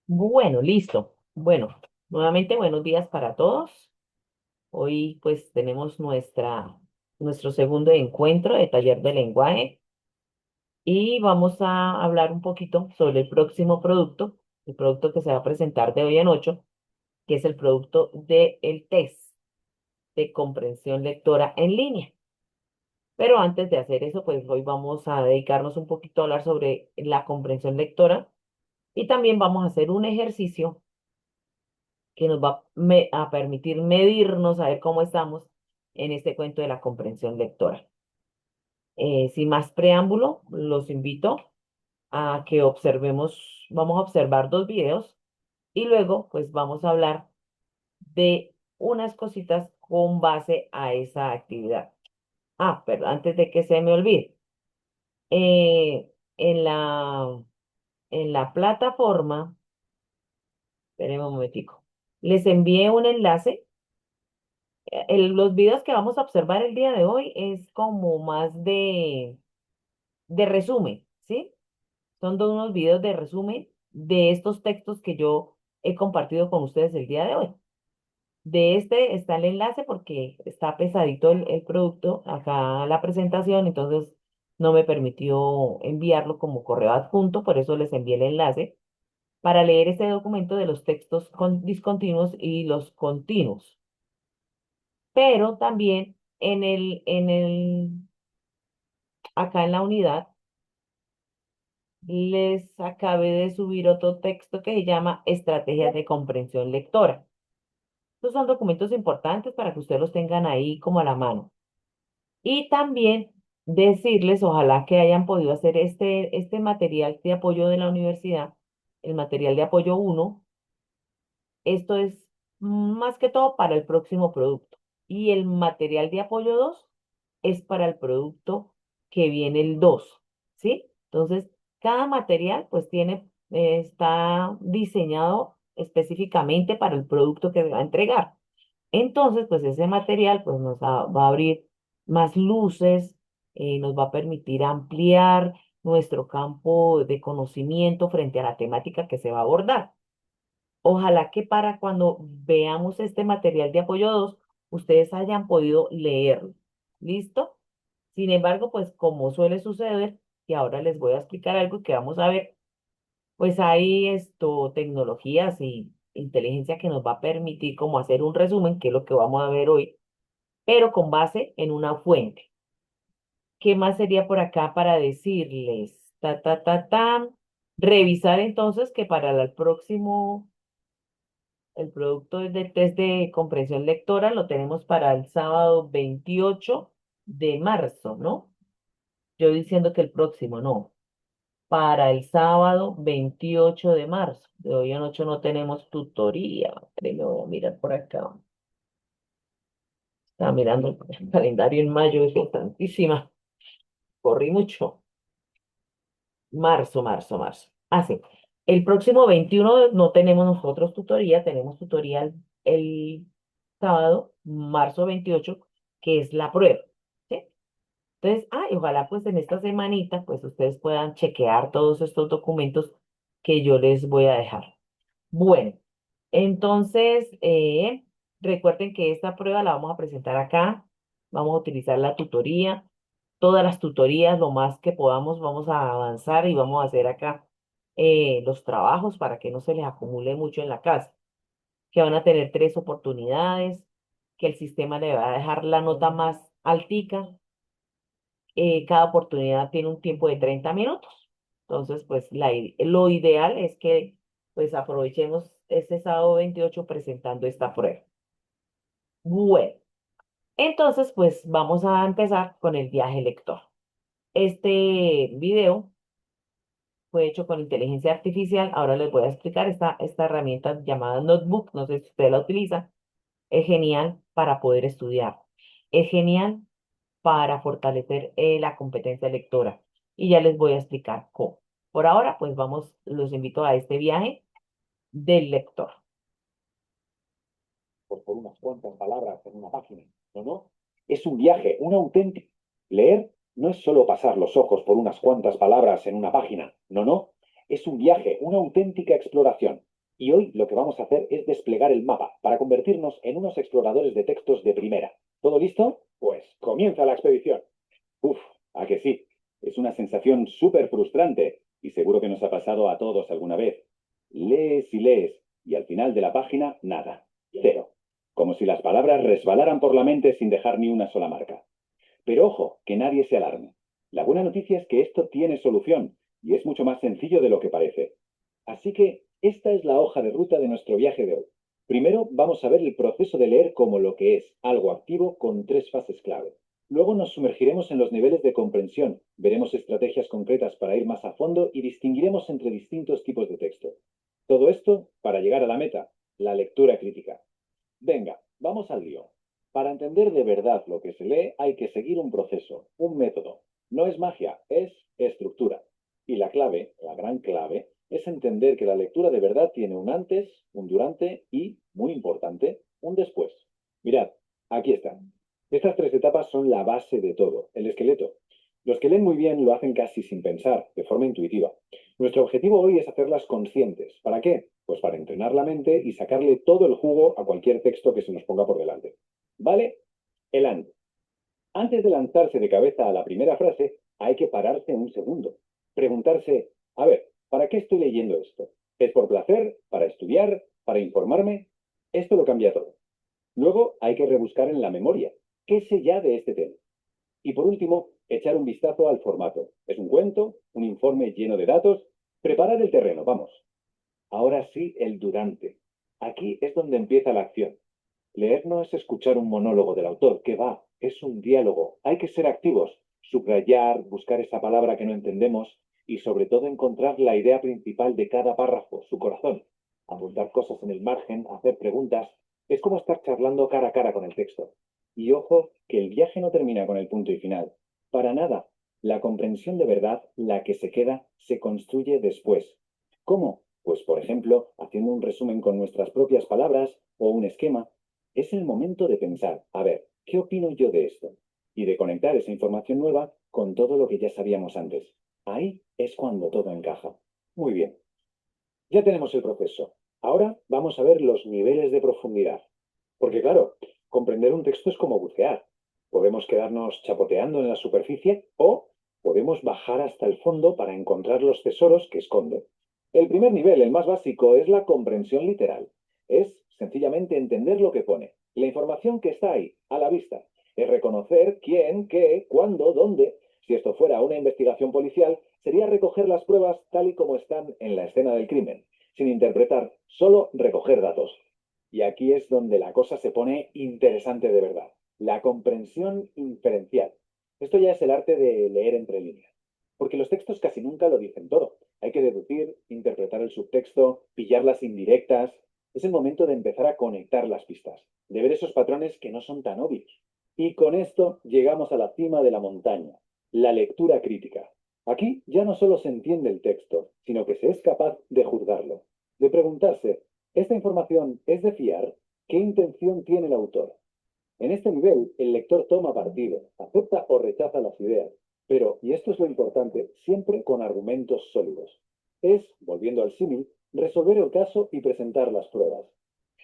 Bueno, listo. Bueno, nuevamente buenos días para todos. Hoy pues tenemos nuestro segundo encuentro de taller de lenguaje y vamos a hablar un poquito sobre el producto que se va a presentar de hoy en 8, que es el producto del test de comprensión lectora en línea. Pero antes de hacer eso, pues hoy vamos a dedicarnos un poquito a hablar sobre la comprensión lectora y también vamos a hacer un ejercicio que nos va a permitir medirnos, a ver cómo estamos en este cuento de la comprensión lectora. Sin más preámbulo, los invito a que observemos, vamos a observar dos videos y luego pues vamos a hablar de unas cositas con base a esa actividad. Pero antes de que se me olvide, eh, en la plataforma, espérenme un momentico, les envié un enlace. Los videos que vamos a observar el día de hoy es como más de resumen, ¿sí? Son unos videos de resumen de estos textos que yo he compartido con ustedes el día de hoy. De este está el enlace porque está pesadito el producto, acá la presentación, entonces no me permitió enviarlo como correo adjunto, por eso les envié el enlace para leer este documento de los textos discontinuos y los continuos. Pero también acá en la unidad, les acabé de subir otro texto que se llama Estrategias de comprensión lectora. Estos son documentos importantes para que ustedes los tengan ahí como a la mano. Y también decirles, ojalá que hayan podido hacer este material de apoyo de la universidad, el material de apoyo uno. Esto es más que todo para el próximo producto. Y el material de apoyo 2 es para el producto que viene el 2, ¿sí? Entonces, cada material pues está diseñado específicamente para el producto que se va a entregar. Entonces, pues ese material pues va a abrir más luces, nos va a permitir ampliar nuestro campo de conocimiento frente a la temática que se va a abordar. Ojalá que para cuando veamos este material de apoyo 2 ustedes hayan podido leerlo. ¿Listo? Sin embargo, pues como suele suceder, y ahora les voy a explicar algo que vamos a ver, pues hay tecnologías y inteligencia que nos va a permitir como hacer un resumen, que es lo que vamos a ver hoy, pero con base en una fuente. ¿Qué más sería por acá para decirles? Revisar entonces que para el próximo el producto de test de comprensión lectora lo tenemos para el sábado 28 de marzo, ¿no? Yo diciendo que el próximo, no. Para el sábado 28 de marzo. De hoy en 8 no tenemos tutoría. Primero voy a mirar por acá. Estaba mirando el calendario en mayo, es tantísima. Corrí mucho. Marzo. Sí. El próximo 21 no tenemos nosotros tutoría, tenemos tutoría el sábado, marzo 28, que es la prueba. ¿Sí? Entonces, y ojalá pues en esta semanita pues ustedes puedan chequear todos estos documentos que yo les voy a dejar. Bueno, entonces recuerden que esta prueba la vamos a presentar acá, vamos a utilizar la tutoría, todas las tutorías, lo más que podamos, vamos a avanzar y vamos a hacer acá los trabajos para que no se les acumule mucho en la casa, que van a tener 3 oportunidades, que el sistema le va a dejar la nota más altica. Cada oportunidad tiene un tiempo de 30 minutos. Entonces, pues lo ideal es que pues aprovechemos este sábado 28 presentando esta prueba. Bueno, entonces pues vamos a empezar con el viaje lector. Este video fue hecho con inteligencia artificial. Ahora les voy a explicar esta herramienta llamada Notebook. No sé si usted la utiliza. Es genial para poder estudiar. Es genial para fortalecer la competencia lectora. Y ya les voy a explicar cómo. Por ahora, pues los invito a este viaje del lector. Pues por unas cuantas palabras en una página. No, no. Es un viaje, un auténtico. Leer no es solo pasar los ojos por unas cuantas palabras en una página. No, no. Es un viaje, una auténtica exploración. Y hoy lo que vamos a hacer es desplegar el mapa para convertirnos en unos exploradores de textos de primera. ¿Todo listo? Pues comienza la expedición. Uf, ¿a que sí? Es una sensación súper frustrante y seguro que nos ha pasado a todos alguna vez. Lees y al final de la página nada. Cero. Como si las palabras resbalaran por la mente sin dejar ni una sola marca. Pero ojo, que nadie se alarme. La buena noticia es que esto tiene solución y es mucho más sencillo de lo que parece. Así que esta es la hoja de ruta de nuestro viaje de hoy. Primero vamos a ver el proceso de leer como lo que es, algo activo con tres fases clave. Luego nos sumergiremos en los niveles de comprensión, veremos estrategias concretas para ir más a fondo y distinguiremos entre distintos tipos de texto. Todo esto para llegar a la meta, la lectura crítica. Venga, vamos al lío. Para entender de verdad lo que se lee hay que seguir un proceso, un método. No es magia, es estructura. Y la clave, la gran clave, es entender que la lectura de verdad tiene un antes, un durante y, muy importante, un después. Mirad, aquí están. Estas tres etapas son la base de todo, el esqueleto. Los que leen muy bien lo hacen casi sin pensar, de forma intuitiva. Nuestro objetivo hoy es hacerlas conscientes. ¿Para qué? Pues para entrenar la mente y sacarle todo el jugo a cualquier texto que se nos ponga por delante. ¿Vale? El antes. Antes de lanzarse de cabeza a la primera frase, hay que pararse un segundo. Preguntarse, a ver, ¿para qué estoy leyendo esto? ¿Es por placer? ¿Para estudiar? ¿Para informarme? Esto lo cambia todo. Luego hay que rebuscar en la memoria. ¿Qué sé ya de este tema? Y por último, echar un vistazo al formato. ¿Es un cuento? ¿Un informe lleno de datos? Preparar el terreno, vamos. Ahora sí, el durante. Aquí es donde empieza la acción. Leer no es escuchar un monólogo del autor, que va, es un diálogo. Hay que ser activos, subrayar, buscar esa palabra que no entendemos y sobre todo encontrar la idea principal de cada párrafo, su corazón. Apuntar cosas en el margen, hacer preguntas. Es como estar charlando cara a cara con el texto. Y ojo, que el viaje no termina con el punto y final. Para nada. La comprensión de verdad, la que se queda, se construye después. ¿Cómo? Pues, por ejemplo, haciendo un resumen con nuestras propias palabras o un esquema. Es el momento de pensar, a ver, ¿qué opino yo de esto? Y de conectar esa información nueva con todo lo que ya sabíamos antes. Ahí es cuando todo encaja. Muy bien, ya tenemos el proceso. Ahora vamos a ver los niveles de profundidad. Porque claro, comprender un texto es como bucear. Podemos quedarnos chapoteando en la superficie o podemos bajar hasta el fondo para encontrar los tesoros que esconde. El primer nivel, el más básico, es la comprensión literal. Es sencillamente entender lo que pone, la información que está ahí, a la vista. Es reconocer quién, qué, cuándo, dónde. Si esto fuera una investigación policial, sería recoger las pruebas tal y como están en la escena del crimen, sin interpretar, solo recoger datos. Y aquí es donde la cosa se pone interesante de verdad. La comprensión inferencial. Esto ya es el arte de leer entre líneas. Porque los textos casi nunca lo dicen todo. Hay que deducir, interpretar el subtexto, pillar las indirectas. Es el momento de empezar a conectar las pistas, de ver esos patrones que no son tan obvios. Y con esto llegamos a la cima de la montaña, la lectura crítica. Aquí ya no solo se entiende el texto, sino que se es capaz de juzgarlo, de preguntarse, ¿esta información es de fiar? ¿Qué intención tiene el autor? En este nivel, el lector toma partido, acepta o rechaza las ideas, pero, y esto es lo importante, siempre con argumentos sólidos. Es, volviendo al símil, resolver el caso y presentar las pruebas.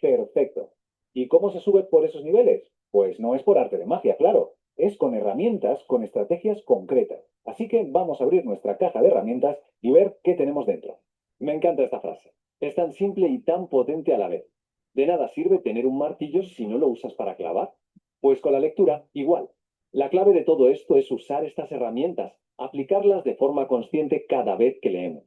Perfecto. ¿Y cómo se sube por esos niveles? Pues no es por arte de magia, claro. Es con herramientas, con estrategias concretas. Así que vamos a abrir nuestra caja de herramientas y ver qué tenemos dentro. Me encanta esta frase. Es tan simple y tan potente a la vez. De nada sirve tener un martillo si no lo usas para clavar. Pues con la lectura, igual. La clave de todo esto es usar estas herramientas, aplicarlas de forma consciente cada vez que leemos.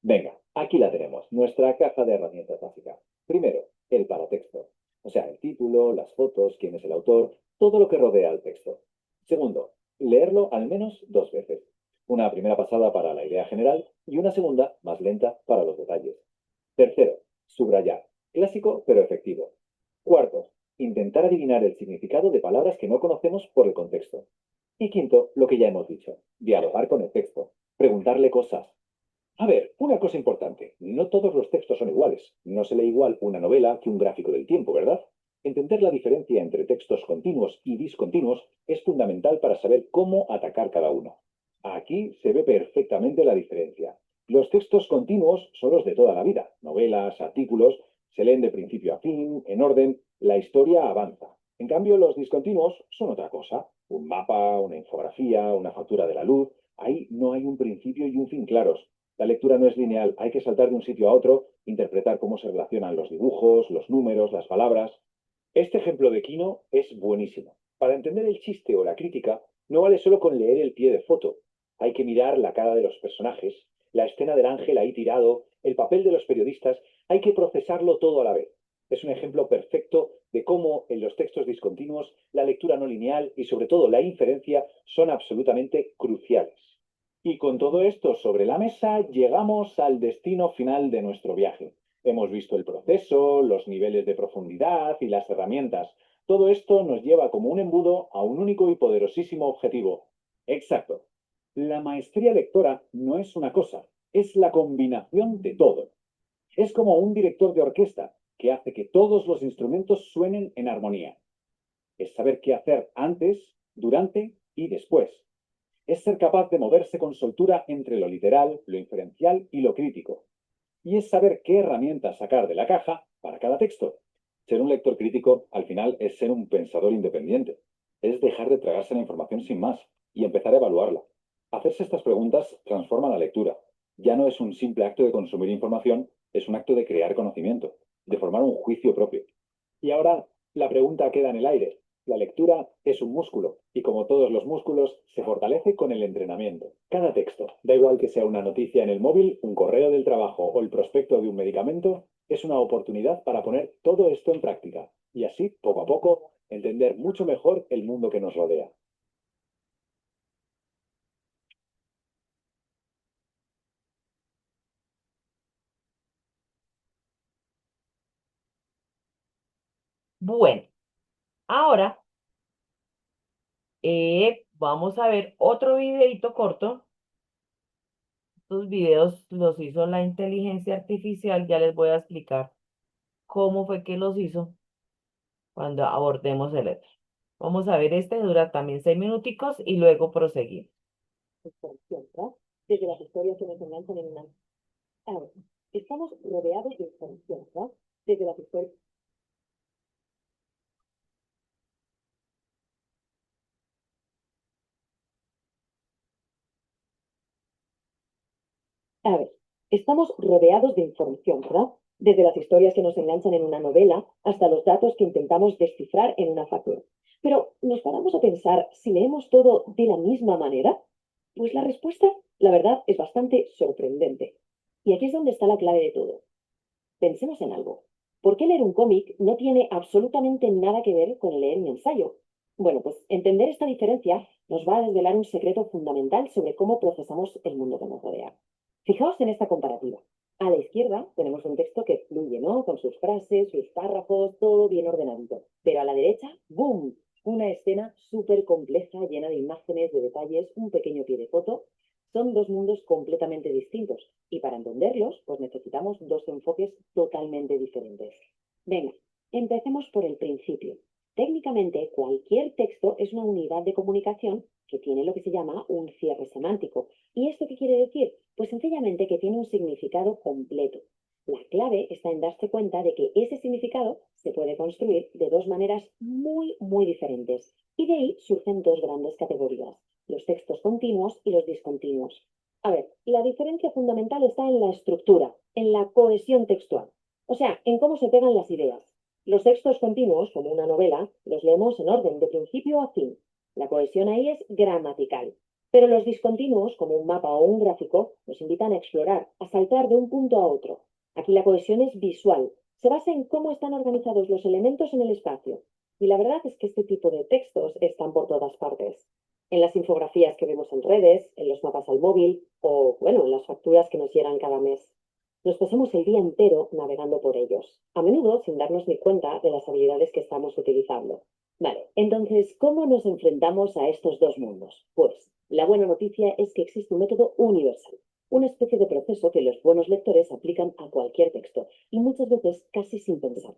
Venga, aquí la tenemos, nuestra caja de herramientas básica. Primero, el paratexto, o sea, el título, las fotos, quién es el autor, todo lo que rodea al texto. Segundo, leerlo al menos dos veces. Una primera pasada para la idea general y una segunda, más lenta, para los detalles. Tercero, subrayar. Clásico pero efectivo. Cuarto, intentar adivinar el significado de palabras que no conocemos por el contexto. Y quinto, lo que ya hemos dicho, dialogar con el texto, preguntarle cosas. A ver, una cosa importante, no todos los textos son iguales. No se lee igual una novela que un gráfico del tiempo, ¿verdad? Entender la diferencia entre textos continuos y discontinuos es fundamental para saber cómo atacar cada uno. Aquí se ve perfectamente la diferencia. Los textos continuos son los de toda la vida. Novelas, artículos, se leen de principio a fin, en orden, la historia avanza. En cambio, los discontinuos son otra cosa. Un mapa, una infografía, una factura de la luz. Ahí no hay un principio y un fin claros. La lectura no es lineal, hay que saltar de un sitio a otro, interpretar cómo se relacionan los dibujos, los números, las palabras. Este ejemplo de Kino es buenísimo. Para entender el chiste o la crítica, no vale solo con leer el pie de foto. Hay que mirar la cara de los personajes, la escena del ángel ahí tirado, el papel de los periodistas. Hay que procesarlo todo a la vez. Es un ejemplo perfecto de cómo en los textos discontinuos la lectura no lineal y sobre todo la inferencia son absolutamente cruciales. Y con todo esto sobre la mesa, llegamos al destino final de nuestro viaje. Hemos visto el proceso, los niveles de profundidad y las herramientas. Todo esto nos lleva como un embudo a un único y poderosísimo objetivo. Exacto. La maestría lectora no es una cosa, es la combinación de todo. Es como un director de orquesta que hace que todos los instrumentos suenen en armonía. Es saber qué hacer antes, durante y después. Es ser capaz de moverse con soltura entre lo literal, lo inferencial y lo crítico. Y es saber qué herramientas sacar de la caja para cada texto. Ser un lector crítico, al final, es ser un pensador independiente. Es dejar de tragarse la información sin más y empezar a evaluarla. Hacerse estas preguntas transforma la lectura. Ya no es un simple acto de consumir información, es un acto de crear conocimiento, de formar un juicio propio. Y ahora la pregunta queda en el aire. La lectura es un músculo y como todos los músculos se fortalece con el entrenamiento. Cada texto, da igual que sea una noticia en el móvil, un correo del trabajo o el prospecto de un medicamento, es una oportunidad para poner todo esto en práctica y así, poco a poco, entender mucho mejor el mundo que nos rodea. Bueno, ahora vamos a ver otro videito corto. Estos videos los hizo la inteligencia artificial. Ya les voy a explicar cómo fue que los hizo cuando abordemos el otro. Vamos a ver, este dura también 6 minuticos y luego proseguimos. Información, ¿no? Desde las historias que nos enganchan en una... A ver, estamos rodeados de información, ¿no? Desde las historias... A ver, estamos rodeados de información, ¿verdad? Desde las historias que nos enganchan en una novela hasta los datos que intentamos descifrar en una factura. Pero, ¿nos paramos a pensar si leemos todo de la misma manera? Pues la respuesta, la verdad, es bastante sorprendente. Y aquí es donde está la clave de todo. Pensemos en algo. ¿Por qué leer un cómic no tiene absolutamente nada que ver con leer un ensayo? Bueno, pues entender esta diferencia nos va a desvelar un secreto fundamental sobre cómo procesamos el mundo que nos rodea. Fijaos en esta comparativa. A la izquierda tenemos un texto que fluye, ¿no? Con sus frases, sus párrafos, todo bien ordenadito. Pero a la derecha, ¡boom! Una escena súper compleja, llena de imágenes, de detalles, un pequeño pie de foto. Son dos mundos completamente distintos y para entenderlos, pues necesitamos dos enfoques totalmente diferentes. Venga, empecemos por el principio. Técnicamente, cualquier texto es una unidad de comunicación que tiene lo que se llama un cierre semántico. ¿Y esto qué quiere decir? Pues sencillamente que tiene un significado completo. La clave está en darse cuenta de que ese significado se puede construir de dos maneras muy, muy diferentes. Y de ahí surgen dos grandes categorías, los textos continuos y los discontinuos. A ver, la diferencia fundamental está en la estructura, en la cohesión textual, o sea, en cómo se pegan las ideas. Los textos continuos, como una novela, los leemos en orden, de principio a fin. La cohesión ahí es gramatical. Pero los discontinuos, como un mapa o un gráfico, nos invitan a explorar, a saltar de un punto a otro. Aquí la cohesión es visual, se basa en cómo están organizados los elementos en el espacio. Y la verdad es que este tipo de textos están por todas partes. En las infografías que vemos en redes, en los mapas al móvil o, bueno, en las facturas que nos llegan cada mes. Nos pasamos el día entero navegando por ellos, a menudo sin darnos ni cuenta de las habilidades que estamos utilizando. Vale, entonces, ¿cómo nos enfrentamos a estos dos mundos? Pues, la buena noticia es que existe un método universal, una especie de proceso que los buenos lectores aplican a cualquier texto, y muchas veces casi sin pensar.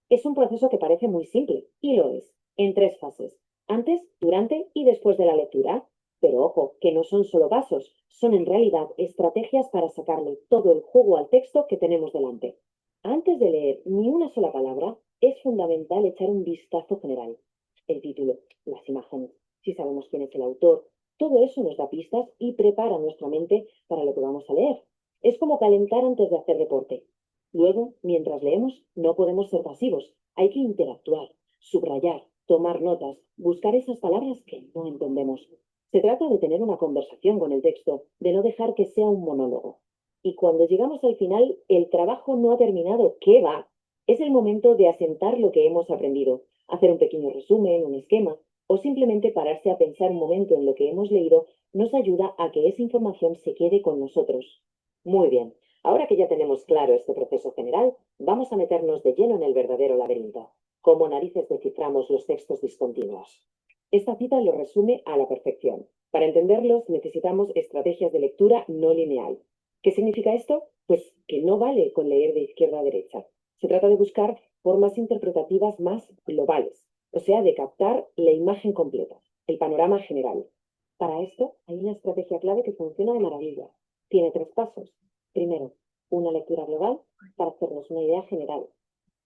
Es un proceso que parece muy simple, y lo es, en tres fases, antes, durante y después de la lectura. Pero ojo, que no son solo pasos, son en realidad estrategias para sacarle todo el jugo al texto que tenemos delante. Antes de leer ni una sola palabra, es fundamental echar un vistazo general. El título, las imágenes, si sabemos quién es el autor, todo eso nos da pistas y prepara nuestra mente para lo que vamos a leer. Es como calentar antes de hacer deporte. Luego, mientras leemos, no podemos ser pasivos. Hay que interactuar, subrayar, tomar notas, buscar esas palabras que no entendemos. Se trata de tener una conversación con el texto, de no dejar que sea un monólogo. Y cuando llegamos al final, el trabajo no ha terminado. ¿Qué va? Es el momento de asentar lo que hemos aprendido, hacer un pequeño resumen, un esquema, o simplemente pararse a pensar un momento en lo que hemos leído nos ayuda a que esa información se quede con nosotros. Muy bien, ahora que ya tenemos claro este proceso general, vamos a meternos de lleno en el verdadero laberinto. ¿Cómo narices desciframos los textos discontinuos? Esta cita lo resume a la perfección. Para entenderlos necesitamos estrategias de lectura no lineal. ¿Qué significa esto? Pues que no vale con leer de izquierda a derecha. Se trata de buscar formas interpretativas más globales, o sea, de captar la imagen completa, el panorama general. Para esto hay una estrategia clave que funciona de maravilla. Tiene tres pasos. Primero, una lectura global para hacernos una idea general.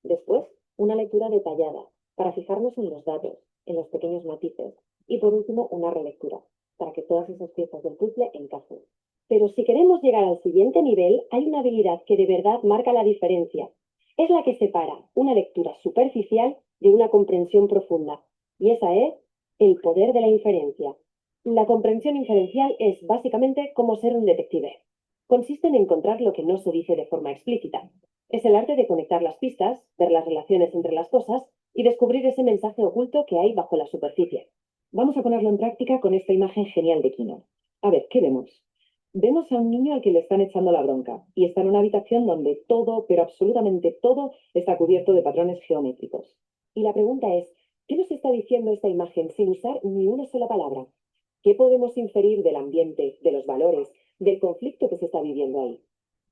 Después, una lectura detallada para fijarnos en los datos, en los pequeños matices. Y por último, una relectura para que todas esas piezas del puzzle encajen. Pero si queremos llegar al siguiente nivel, hay una habilidad que de verdad marca la diferencia. Es la que separa una lectura superficial de una comprensión profunda. Y esa es el poder de la inferencia. La comprensión inferencial es básicamente como ser un detective. Consiste en encontrar lo que no se dice de forma explícita. Es el arte de conectar las pistas, ver las relaciones entre las cosas y descubrir ese mensaje oculto que hay bajo la superficie. Vamos a ponerlo en práctica con esta imagen genial de Kino. A ver, ¿qué vemos? Vemos a un niño al que le están echando la bronca y está en una habitación donde todo, pero absolutamente todo, está cubierto de patrones geométricos. Y la pregunta es, ¿qué nos está diciendo esta imagen sin usar ni una sola palabra? ¿Qué podemos inferir del ambiente, de los valores, del conflicto que se está viviendo ahí?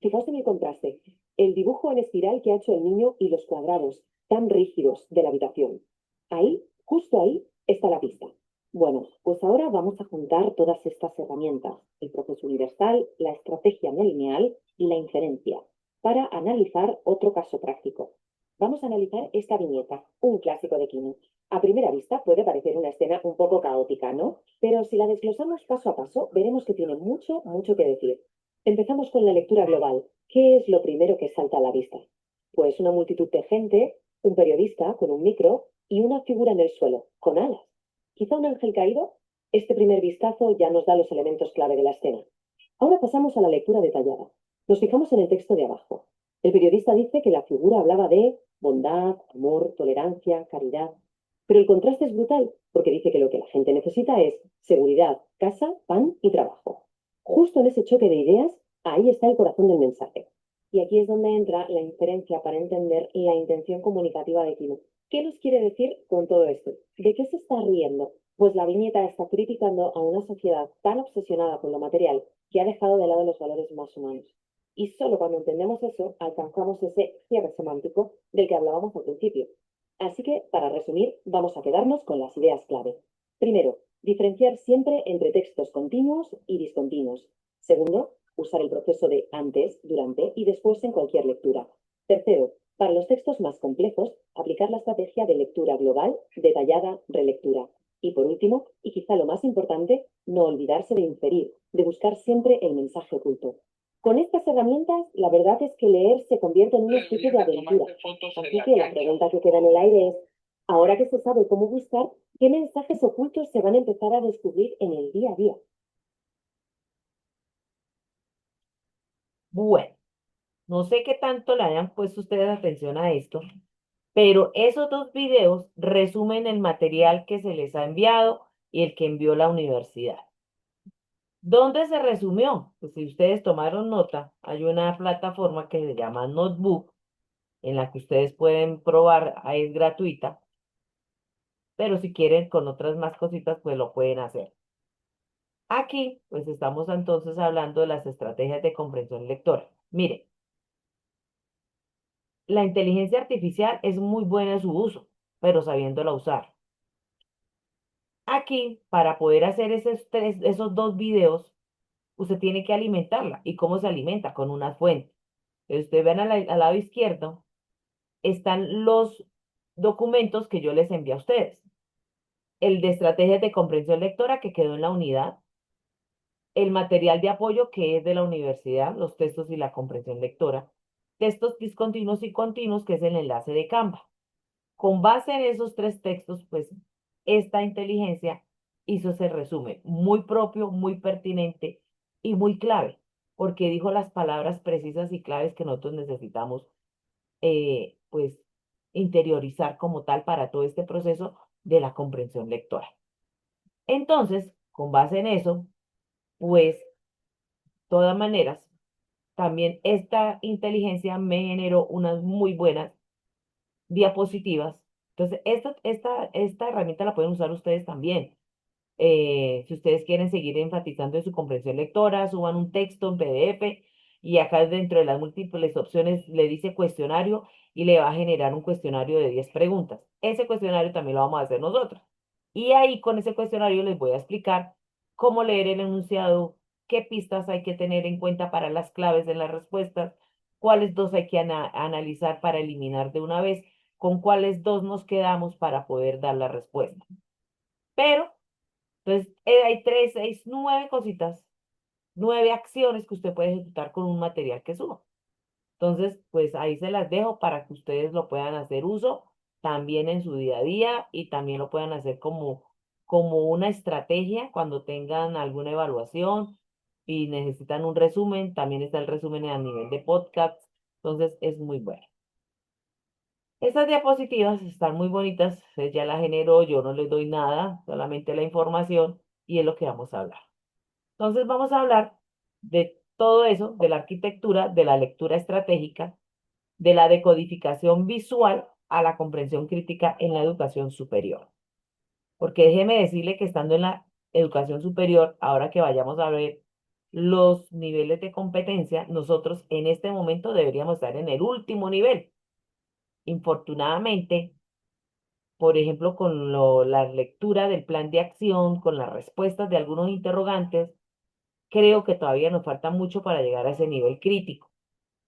Fijaos en el contraste, el dibujo en espiral que ha hecho el niño y los cuadrados tan rígidos de la habitación. Ahí, justo ahí, está la pista. Bueno, pues ahora vamos a juntar todas estas herramientas, el proceso universal, la estrategia no lineal y la inferencia, para analizar otro caso práctico. Vamos a analizar esta viñeta, un clásico de Kino. A primera vista puede parecer una escena un poco caótica, ¿no? Pero si la desglosamos paso a paso, veremos que tiene mucho, mucho que decir. Empezamos con la lectura global. ¿Qué es lo primero que salta a la vista? Pues una multitud de gente, un periodista con un micro y una figura en el suelo, con alas. Quizá un ángel caído. Este primer vistazo ya nos da los elementos clave de la escena. Ahora pasamos a la lectura detallada. Nos fijamos en el texto de abajo. El periodista dice que la figura hablaba de bondad, amor, tolerancia, caridad. Pero el contraste es brutal, porque dice que lo que la gente necesita es seguridad, casa, pan y trabajo. Justo en ese choque de ideas, ahí está el corazón del mensaje. Y aquí es donde entra la inferencia para entender la intención comunicativa de Kino. ¿Qué nos quiere decir con todo esto? ¿De qué se está riendo? Pues la viñeta está criticando a una sociedad tan obsesionada con lo material que ha dejado de lado los valores más humanos. Y solo cuando entendemos eso, alcanzamos ese cierre semántico del que hablábamos al principio. Así que, para resumir, vamos a quedarnos con las ideas clave. Primero, diferenciar siempre entre textos continuos y discontinuos. Segundo, usar el proceso de antes, durante y después en cualquier lectura. Tercero, para los textos más complejos, aplicar la estrategia de lectura global, detallada, relectura. Y por último, y quizá lo más importante, no olvidarse de inferir, de buscar siempre el mensaje oculto. Con estas herramientas, la verdad es que leer se convierte en una especie de aventura. Así que la pregunta que queda en el aire es, ahora que se sabe cómo buscar, ¿qué mensajes ocultos se van a empezar a descubrir en el día a día? Bueno, no sé qué tanto le hayan puesto ustedes atención a esto, pero esos dos videos resumen el material que se les ha enviado y el que envió la universidad. ¿Dónde se resumió? Pues si ustedes tomaron nota, hay una plataforma que se llama Notebook, en la que ustedes pueden probar, es gratuita, pero si quieren con otras más cositas, pues lo pueden hacer. Aquí, pues estamos entonces hablando de las estrategias de comprensión lectora. Mire, la inteligencia artificial es muy buena en su uso, pero sabiéndola usar. Aquí, para poder hacer esos dos videos, usted tiene que alimentarla. ¿Y cómo se alimenta? Con una fuente. Entonces, ustedes ven al lado izquierdo, están los documentos que yo les envié a ustedes. El de estrategias de comprensión lectora que quedó en la unidad, el material de apoyo que es de la universidad, los textos y la comprensión lectora, textos discontinuos y continuos, que es el enlace de Canva. Con base en esos tres textos, pues esta inteligencia hizo ese resumen muy propio, muy pertinente y muy clave, porque dijo las palabras precisas y claves que nosotros necesitamos, pues, interiorizar como tal para todo este proceso de la comprensión lectora. Entonces, con base en eso, pues, de todas maneras, también esta inteligencia me generó unas muy buenas diapositivas. Entonces, esta herramienta la pueden usar ustedes también. Si ustedes quieren seguir enfatizando en su comprensión lectora, suban un texto en PDF y acá dentro de las múltiples opciones le dice cuestionario y le va a generar un cuestionario de 10 preguntas. Ese cuestionario también lo vamos a hacer nosotros. Y ahí con ese cuestionario les voy a explicar cómo leer el enunciado, qué pistas hay que tener en cuenta para las claves en las respuestas, cuáles dos hay que analizar para eliminar de una vez, con cuáles dos nos quedamos para poder dar la respuesta. Pero entonces, hay tres, seis, nueve cositas, nueve acciones que usted puede ejecutar con un material que suba. Entonces, pues ahí se las dejo para que ustedes lo puedan hacer uso también en su día a día y también lo puedan hacer como una estrategia cuando tengan alguna evaluación y necesitan un resumen. También está el resumen a nivel de podcast. Entonces, es muy bueno. Estas diapositivas están muy bonitas, ya las generó, yo no les doy nada, solamente la información y es lo que vamos a hablar. Entonces vamos a hablar de todo eso, de la arquitectura, de la lectura estratégica, de la decodificación visual a la comprensión crítica en la educación superior. Porque déjeme decirle que estando en la educación superior, ahora que vayamos a ver los niveles de competencia, nosotros en este momento deberíamos estar en el último nivel. Infortunadamente, por ejemplo, con la lectura del plan de acción, con las respuestas de algunos interrogantes, creo que todavía nos falta mucho para llegar a ese nivel crítico.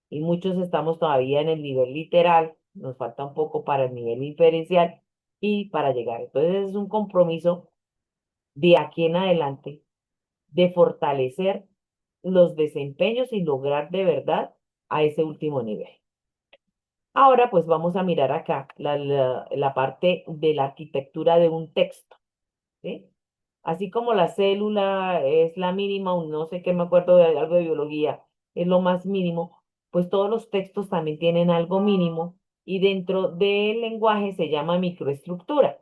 Y muchos estamos todavía en el nivel literal, nos falta un poco para el nivel inferencial y para llegar. Entonces es un compromiso de aquí en adelante de fortalecer los desempeños y lograr de verdad a ese último nivel. Ahora pues vamos a mirar acá la parte de la arquitectura de un texto. ¿Sí? Así como la célula es la mínima, o no sé qué me acuerdo de algo de biología, es lo más mínimo, pues todos los textos también tienen algo mínimo y dentro del lenguaje se llama microestructura.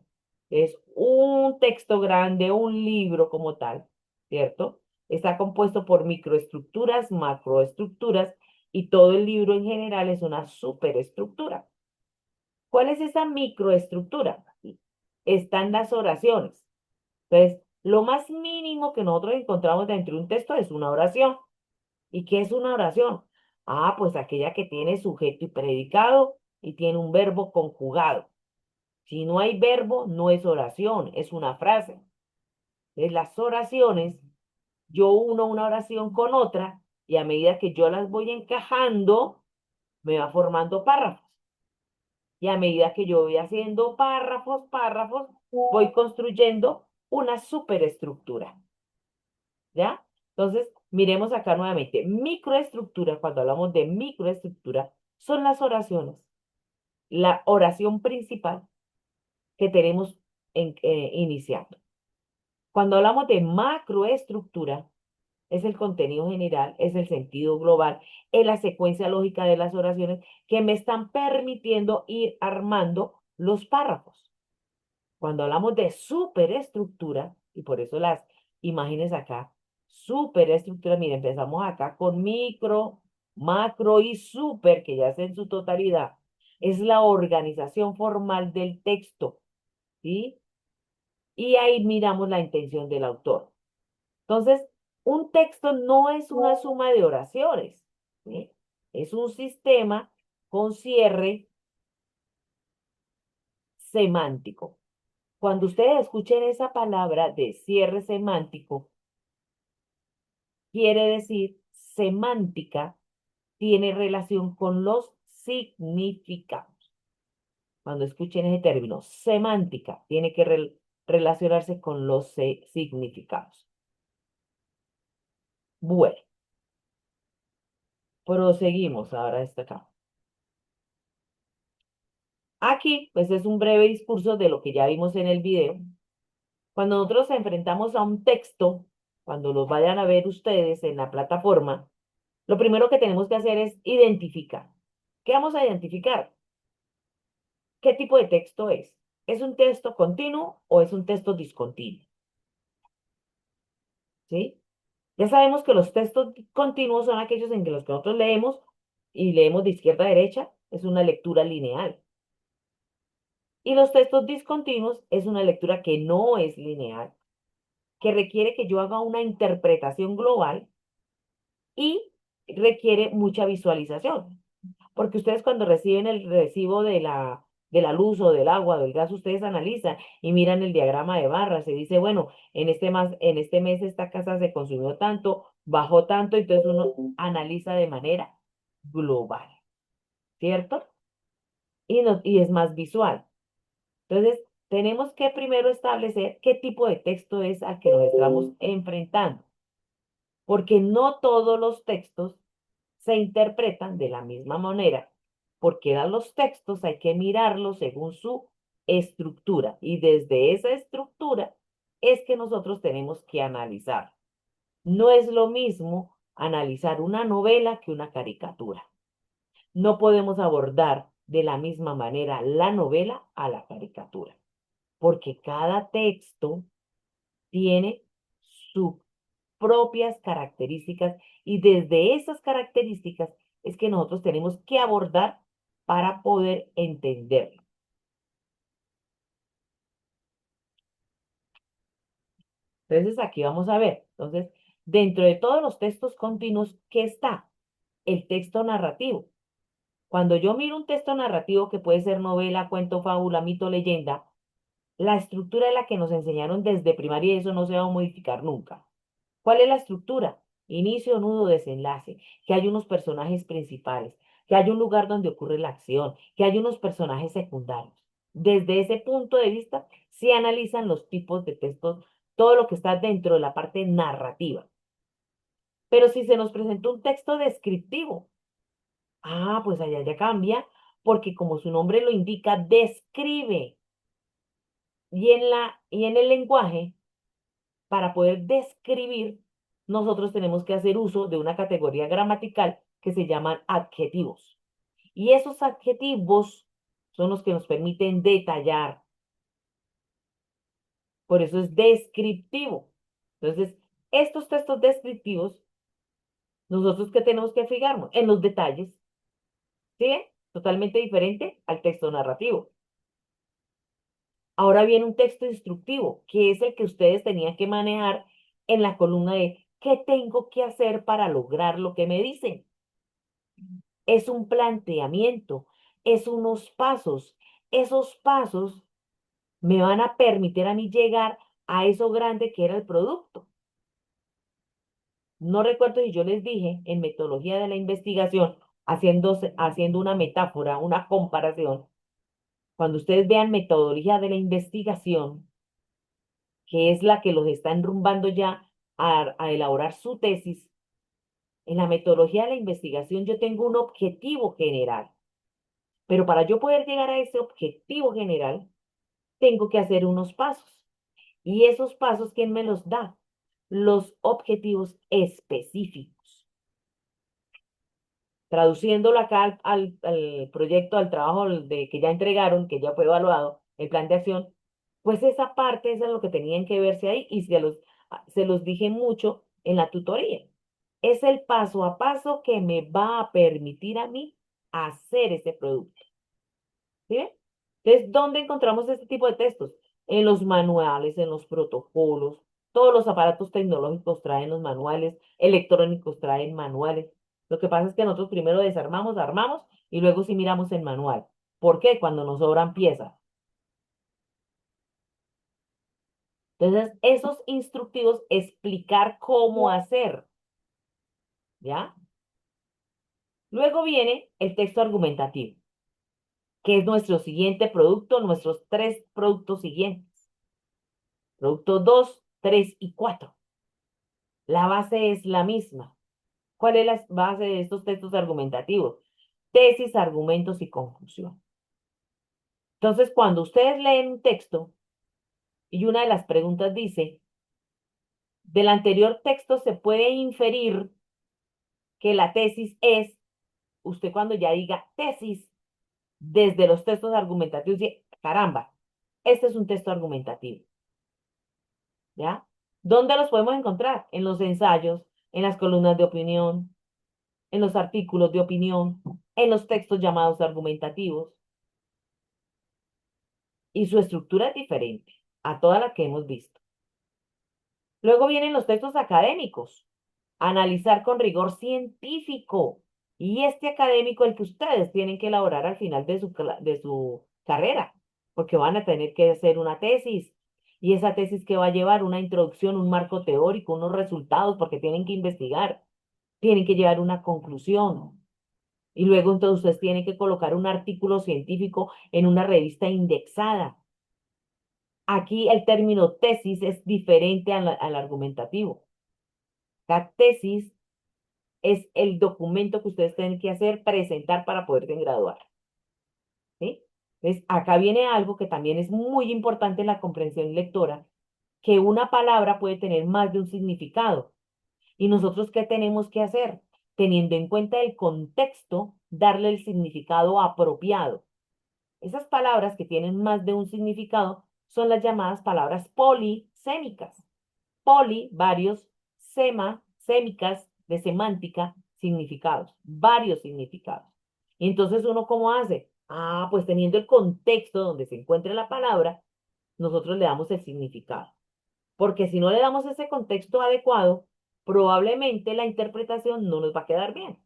Es un texto grande, un libro como tal, ¿cierto? Está compuesto por microestructuras, macroestructuras y todo el libro en general es una superestructura. ¿Cuál es esa microestructura? Están las oraciones. Entonces, lo más mínimo que nosotros encontramos dentro de un texto es una oración. ¿Y qué es una oración? Ah, pues aquella que tiene sujeto y predicado y tiene un verbo conjugado. Si no hay verbo, no es oración, es una frase. Entonces, las oraciones, yo uno una oración con otra y a medida que yo las voy encajando, me va formando párrafos. Y a medida que yo voy haciendo párrafos, voy construyendo una superestructura. ¿Ya? Entonces, miremos acá nuevamente. Microestructura, cuando hablamos de microestructura, son las oraciones. La oración principal que tenemos iniciando. Cuando hablamos de macroestructura, es el contenido general, es el sentido global, es la secuencia lógica de las oraciones que me están permitiendo ir armando los párrafos. Cuando hablamos de superestructura, y por eso las imágenes acá, superestructura, miren, empezamos acá con micro, macro y super, que ya es en su totalidad, es la organización formal del texto, ¿sí? Y ahí miramos la intención del autor. Entonces, un texto no es una suma de oraciones, ¿sí? Es un sistema con cierre semántico. Cuando ustedes escuchen esa palabra de cierre semántico, quiere decir semántica, tiene relación con los significados. Cuando escuchen ese término, semántica, tiene que relacionarse con los significados. Bueno, proseguimos ahora esta acá. Aquí, pues es un breve discurso de lo que ya vimos en el video. Cuando nosotros nos enfrentamos a un texto, cuando los vayan a ver ustedes en la plataforma, lo primero que tenemos que hacer es identificar. ¿Qué vamos a identificar? ¿Qué tipo de texto es? ¿Es un texto continuo o es un texto discontinuo? ¿Sí? Ya sabemos que los textos continuos son aquellos en que los que nosotros leemos y leemos de izquierda a derecha, es una lectura lineal. Y los textos discontinuos es una lectura que no es lineal, que requiere que yo haga una interpretación global y requiere mucha visualización. Porque ustedes cuando reciben el recibo de la luz o del agua o del gas, ustedes analizan y miran el diagrama de barras y dice, bueno, en este mes esta casa se consumió tanto, bajó tanto, entonces uno analiza de manera global, ¿cierto? Y es más visual. Entonces, tenemos que primero establecer qué tipo de texto es al que nos estamos enfrentando, porque no todos los textos se interpretan de la misma manera, porque a los textos hay que mirarlos según su estructura y desde esa estructura es que nosotros tenemos que analizar. No es lo mismo analizar una novela que una caricatura. No podemos abordar de la misma manera la novela a la caricatura, porque cada texto tiene sus propias características y desde esas características es que nosotros tenemos que abordar para poder entenderlo. Entonces aquí vamos a ver. Entonces, dentro de todos los textos continuos, ¿qué está? El texto narrativo. Cuando yo miro un texto narrativo que puede ser novela, cuento, fábula, mito, leyenda, la estructura es la que nos enseñaron desde primaria y eso no se va a modificar nunca. ¿Cuál es la estructura? Inicio, nudo, desenlace, que hay unos personajes principales, que hay un lugar donde ocurre la acción, que hay unos personajes secundarios. Desde ese punto de vista, se analizan los tipos de textos, todo lo que está dentro de la parte narrativa. Pero si se nos presentó un texto descriptivo, pues allá ya cambia, porque como su nombre lo indica, describe. Y en el lenguaje para poder describir, nosotros tenemos que hacer uso de una categoría gramatical que se llaman adjetivos. Y esos adjetivos son los que nos permiten detallar. Por eso es descriptivo. Entonces, estos textos descriptivos, nosotros que tenemos que fijarnos en los detalles, ¿sí? Totalmente diferente al texto narrativo. Ahora viene un texto instructivo, que es el que ustedes tenían que manejar en la columna de ¿qué tengo que hacer para lograr lo que me dicen? Es un planteamiento, es unos pasos. Esos pasos me van a permitir a mí llegar a eso grande que era el producto. No recuerdo si yo les dije en metodología de la investigación, haciendo una metáfora, una comparación, cuando ustedes vean metodología de la investigación, que es la que los está enrumbando ya a elaborar su tesis, en la metodología de la investigación yo tengo un objetivo general, pero para yo poder llegar a ese objetivo general, tengo que hacer unos pasos. Y esos pasos, ¿quién me los da? Los objetivos específicos. Traduciéndolo acá al proyecto, al trabajo que ya entregaron, que ya fue evaluado, el plan de acción, pues esa parte es lo que tenían que verse ahí y se los dije mucho en la tutoría. Es el paso a paso que me va a permitir a mí hacer ese producto. ¿Sí ven? Entonces, ¿dónde encontramos este tipo de textos? En los manuales, en los protocolos. Todos los aparatos tecnológicos traen los manuales, electrónicos traen manuales. Lo que pasa es que nosotros primero desarmamos, armamos y luego sí miramos el manual. ¿Por qué? Cuando nos sobran piezas. Entonces, esos instructivos, explicar cómo hacer. ¿ya? Luego viene el texto argumentativo, que es nuestro siguiente producto, nuestros tres productos siguientes. Producto 2, 3 y 4. La base es la misma. ¿Cuál es la base de estos textos argumentativos? Tesis, argumentos y conclusión. Entonces, cuando ustedes leen un texto y una de las preguntas dice, del anterior texto se puede inferir que la tesis es, usted cuando ya diga tesis, desde los textos argumentativos, dice, caramba, este es un texto argumentativo, ¿ya? ¿Dónde los podemos encontrar? En los ensayos, en las columnas de opinión, en los artículos de opinión, en los textos llamados argumentativos, y su estructura es diferente a toda la que hemos visto. Luego vienen los textos académicos, analizar con rigor científico, y este académico el que ustedes tienen que elaborar al final de su carrera, porque van a tener que hacer una tesis, y esa tesis que va a llevar una introducción, un marco teórico, unos resultados, porque tienen que investigar, tienen que llevar una conclusión. Y luego entonces ustedes tienen que colocar un artículo científico en una revista indexada. Aquí el término tesis es diferente al argumentativo. La tesis es el documento que ustedes tienen que hacer, presentar para poderse graduar. ¿Sí? Entonces, acá viene algo que también es muy importante en la comprensión lectora, que una palabra puede tener más de un significado. ¿Y nosotros qué tenemos que hacer? Teniendo en cuenta el contexto, darle el significado apropiado. Esas palabras que tienen más de un significado son las llamadas palabras polisémicas. Poli, varios, sema, sémicas, de semántica, significados, varios significados. Y entonces uno, ¿cómo hace? Ah, pues teniendo el contexto donde se encuentra la palabra, nosotros le damos el significado. Porque si no le damos ese contexto adecuado, probablemente la interpretación no nos va a quedar bien.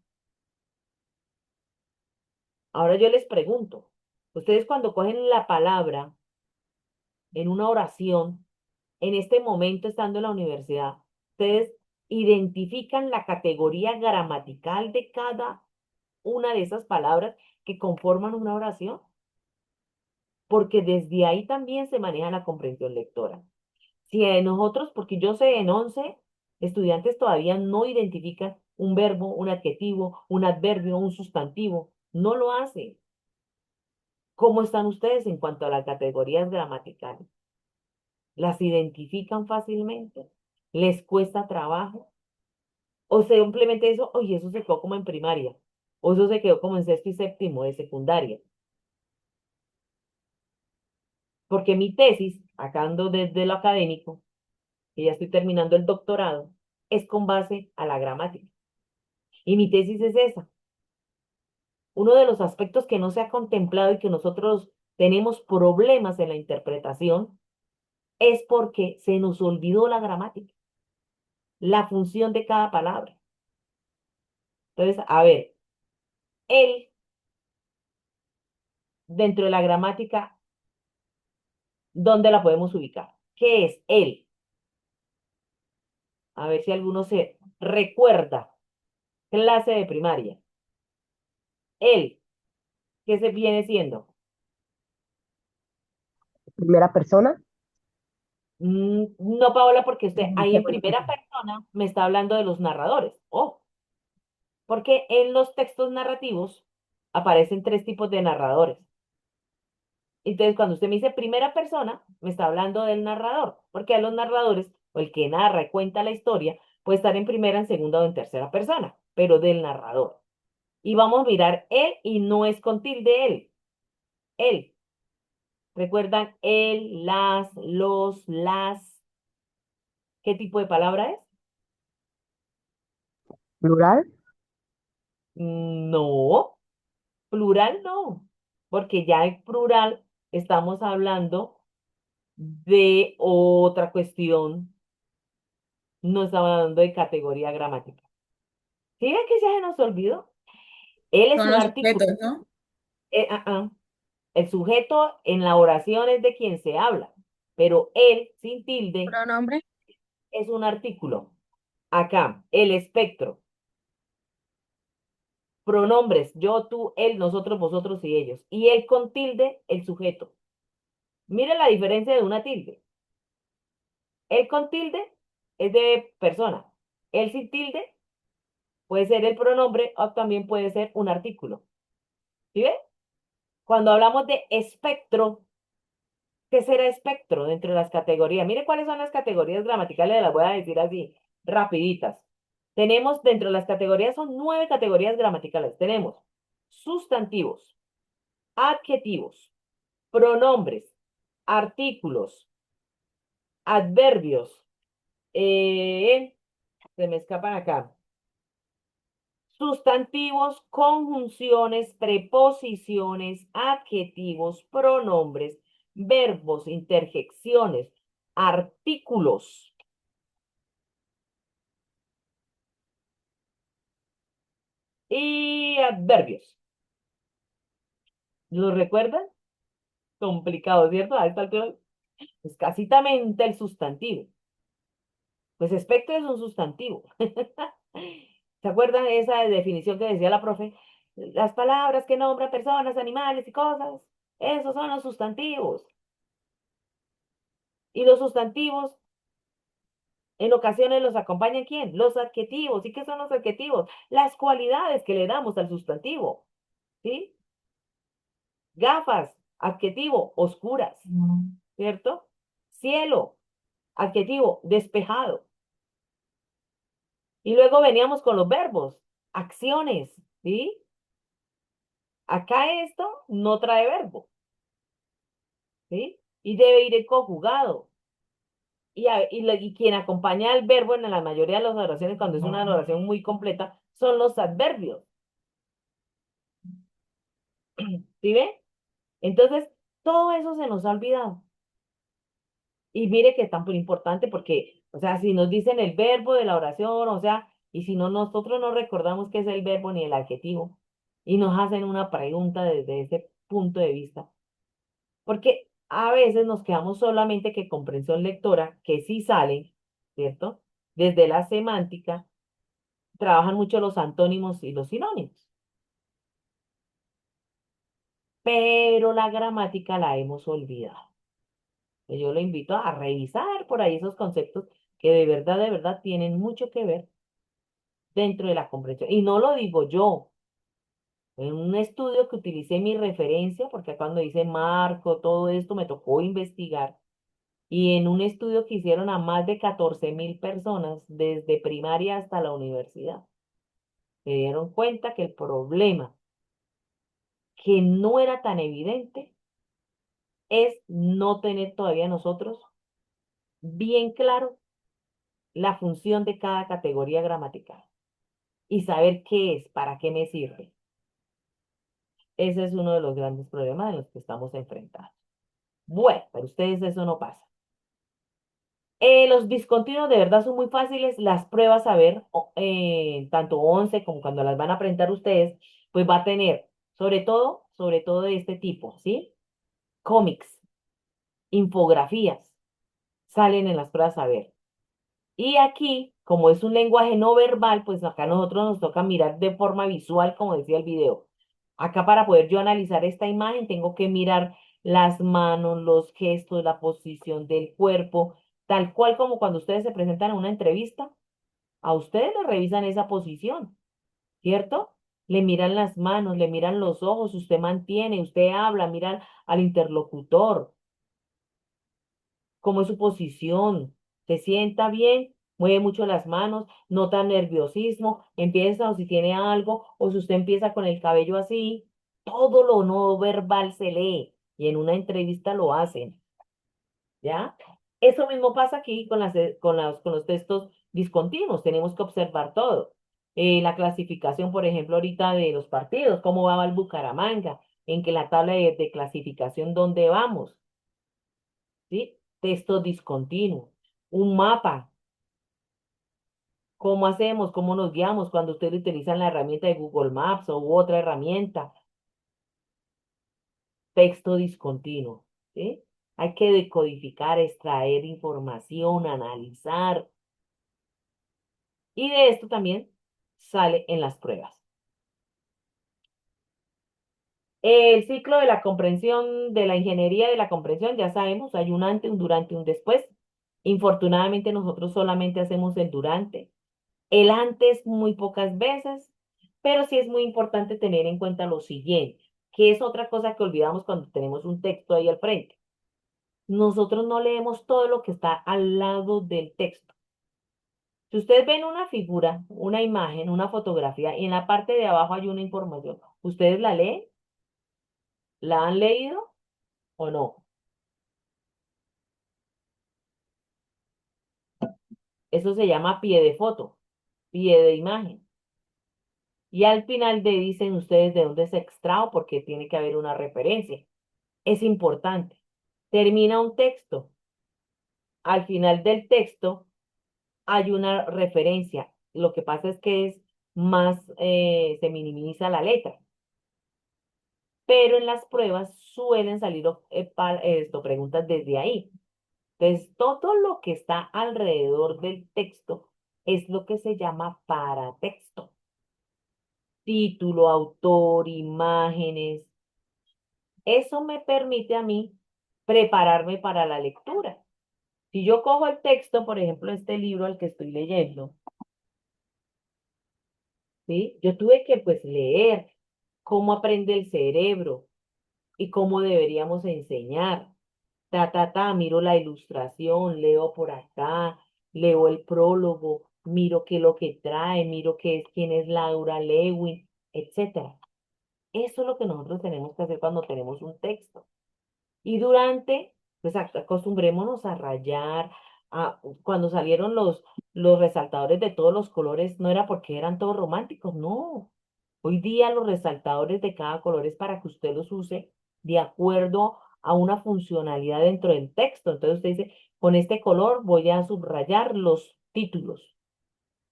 Ahora yo les pregunto, ustedes cuando cogen la palabra en una oración, en este momento estando en la universidad, ustedes identifican la categoría gramatical de cada una de esas palabras que conforman una oración, porque desde ahí también se maneja la comprensión lectora. Si nosotros, porque yo sé en 11 estudiantes todavía no identifican un verbo, un adjetivo, un adverbio, un sustantivo, no lo hacen. ¿Cómo están ustedes en cuanto a las categorías gramaticales? ¿Las identifican fácilmente? ¿Les cuesta trabajo? ¿O simplemente eso, oye, eso se quedó como en primaria? ¿O eso se quedó como en sexto y séptimo de secundaria? Porque mi tesis, acá ando desde lo académico, que ya estoy terminando el doctorado, es con base a la gramática. Y mi tesis es esa. Uno de los aspectos que no se ha contemplado y que nosotros tenemos problemas en la interpretación es porque se nos olvidó la gramática, la función de cada palabra. Entonces, a ver, él, dentro de la gramática, ¿dónde la podemos ubicar? ¿Qué es él? A ver si alguno se recuerda. Clase de primaria. Él, ¿qué se viene siendo? Primera persona. No, Paola, porque usted ahí en Segunda primera persona. persona me está hablando de los narradores. Oh, porque en los textos narrativos aparecen tres tipos de narradores. Entonces, cuando usted me dice primera persona, me está hablando del narrador, porque a los narradores, o el que narra y cuenta la historia, puede estar en primera, en segunda o en tercera persona, pero del narrador. Y vamos a mirar él y no es con tilde él. Él. ¿Recuerdan él, las, los, las? ¿Qué tipo de palabra es? Plural. No, plural no, porque ya en plural estamos hablando de otra cuestión, no estamos hablando de categoría gramática. ¿Sí que ya se nos olvidó? Él es Son un los artículo. sujetos, ¿no? eh, ah, ah. El sujeto en la oración es de quien se habla, pero él, sin tilde, Pronombre. es un artículo. Acá, el espectro. Pronombres, yo, tú, él, nosotros, vosotros y ellos. Y él con tilde, el sujeto. Mire la diferencia de una tilde. Él con tilde es de persona. Él sin tilde puede ser el pronombre o también puede ser un artículo. ¿Sí ve? Cuando hablamos de espectro, ¿qué será espectro dentro de las categorías? Mire cuáles son las categorías gramaticales, las voy a decir así, rapiditas. Tenemos dentro de las categorías, son 9 categorías gramaticales. Tenemos sustantivos, adjetivos, pronombres, artículos, adverbios, eh, se me escapan acá, sustantivos, conjunciones, preposiciones, adjetivos, pronombres, verbos, interjecciones, artículos y adverbios. ¿Lo recuerdan? Complicado, ¿cierto? A esta altura es casitamente el sustantivo. Pues espectro es un sustantivo. ¿Se acuerdan de esa definición que decía la profe? Las palabras que nombran personas, animales y cosas, esos son los sustantivos. Y los sustantivos en ocasiones los acompañan ¿quién? Los adjetivos. ¿Y qué son los adjetivos? Las cualidades que le damos al sustantivo. ¿Sí? Gafas, adjetivo, oscuras. ¿Cierto? Cielo, adjetivo, despejado. Y luego veníamos con los verbos, acciones. ¿Sí? Acá esto no trae verbo. ¿Sí? Y debe ir conjugado. Y quien acompaña al verbo en la mayoría de las oraciones, cuando es una oración muy completa, son los adverbios. ¿Sí ve? Entonces, todo eso se nos ha olvidado. Y mire que es tan muy importante porque, o sea, si nos dicen el verbo de la oración, o sea, y si no, nosotros no recordamos qué es el verbo ni el adjetivo, y nos hacen una pregunta desde ese punto de vista, porque a veces nos quedamos solamente que comprensión lectora, que sí sale, ¿cierto? Desde la semántica, trabajan mucho los antónimos y los sinónimos, pero la gramática la hemos olvidado. Yo lo invito a revisar por ahí esos conceptos que de verdad tienen mucho que ver dentro de la comprensión. Y no lo digo yo, en un estudio que utilicé mi referencia, porque cuando dice marco, todo esto me tocó investigar, y en un estudio que hicieron a más de 14.000 personas, desde primaria hasta la universidad, se dieron cuenta que el problema que no era tan evidente es no tener todavía nosotros bien claro la función de cada categoría gramatical y saber qué es, para qué me sirve. Ese es uno de los grandes problemas en los que estamos enfrentados. Bueno, para ustedes eso no pasa. Los discontinuos de verdad son muy fáciles. Las pruebas a ver, tanto 11 como cuando las van a presentar ustedes, pues va a tener, sobre todo de este tipo, ¿sí? Cómics, infografías, salen en las pruebas a ver. Y aquí, como es un lenguaje no verbal, pues acá a nosotros nos toca mirar de forma visual, como decía el video. Acá para poder yo analizar esta imagen, tengo que mirar las manos, los gestos, la posición del cuerpo, tal cual como cuando ustedes se presentan en una entrevista, a ustedes le revisan esa posición, ¿cierto? Le miran las manos, le miran los ojos, usted mantiene, usted habla, miran al interlocutor, cómo es su posición, se sienta bien, mueve mucho las manos, nota nerviosismo, empieza o si tiene algo, o si usted empieza con el cabello así, todo lo no verbal se lee y en una entrevista lo hacen, ¿ya? Eso mismo pasa aquí con los textos discontinuos, tenemos que observar todo. La clasificación, por ejemplo, ahorita de los partidos, cómo va el Bucaramanga, en que la tabla de clasificación, ¿dónde vamos? ¿Sí? Texto discontinuo, un mapa, ¿cómo hacemos? ¿Cómo nos guiamos cuando ustedes utilizan la herramienta de Google Maps o u otra herramienta? Texto discontinuo, ¿sí? Hay que decodificar, extraer información, analizar. Y de esto también sale en las pruebas. El ciclo de la comprensión, de la ingeniería de la comprensión, ya sabemos, hay un antes, un durante y un después. Infortunadamente nosotros solamente hacemos el durante. El antes muy pocas veces, pero sí es muy importante tener en cuenta lo siguiente, que es otra cosa que olvidamos cuando tenemos un texto ahí al frente. Nosotros no leemos todo lo que está al lado del texto. Si ustedes ven una figura, una imagen, una fotografía, y en la parte de abajo hay una información, ¿ustedes la leen? ¿La han leído o no? Eso se llama pie de foto, pie de imagen. Y al final de dicen ustedes de dónde se extrajo porque tiene que haber una referencia. Es importante. Termina un texto. Al final del texto hay una referencia. Lo que pasa es que es más, se minimiza la letra. Pero en las pruebas suelen salir preguntas desde ahí. Entonces, todo lo que está alrededor del texto es lo que se llama paratexto. Título, autor, imágenes. Eso me permite a mí prepararme para la lectura. Si yo cojo el texto, por ejemplo, este libro al que estoy leyendo, ¿sí? Yo tuve que pues leer cómo aprende el cerebro y cómo deberíamos enseñar. Miro la ilustración, leo por acá, leo el prólogo, miro qué es lo que trae, miro quién es Laura Lewin, etcétera. Eso es lo que nosotros tenemos que hacer cuando tenemos un texto. Y durante, pues acostumbrémonos a rayar. Cuando salieron los resaltadores de todos los colores, no era porque eran todos románticos, no. Hoy día los resaltadores de cada color es para que usted los use de acuerdo a una funcionalidad dentro del texto. Entonces usted dice, con este color voy a subrayar los títulos,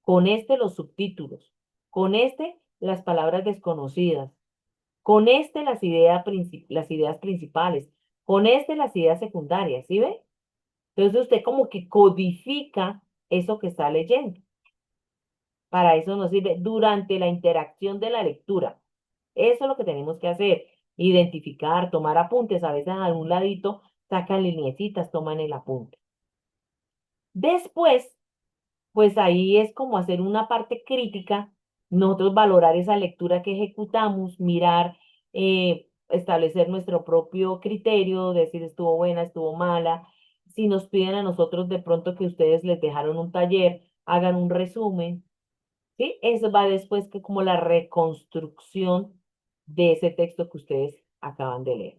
con este los subtítulos, con este las palabras desconocidas, con este las ideas principales, con este las ideas secundarias, ¿sí ve? Entonces usted como que codifica eso que está leyendo. Para eso nos sirve durante la interacción de la lectura. Eso es lo que tenemos que hacer. Identificar, tomar apuntes. A veces en algún ladito sacan lineecitas, toman el apunte. Después, pues ahí es como hacer una parte crítica, nosotros valorar esa lectura que ejecutamos, mirar, establecer nuestro propio criterio, decir estuvo buena, estuvo mala. Si nos piden a nosotros de pronto que ustedes les dejaron un taller, hagan un resumen, ¿sí? Eso va después que como la reconstrucción de ese texto que ustedes acaban de leer.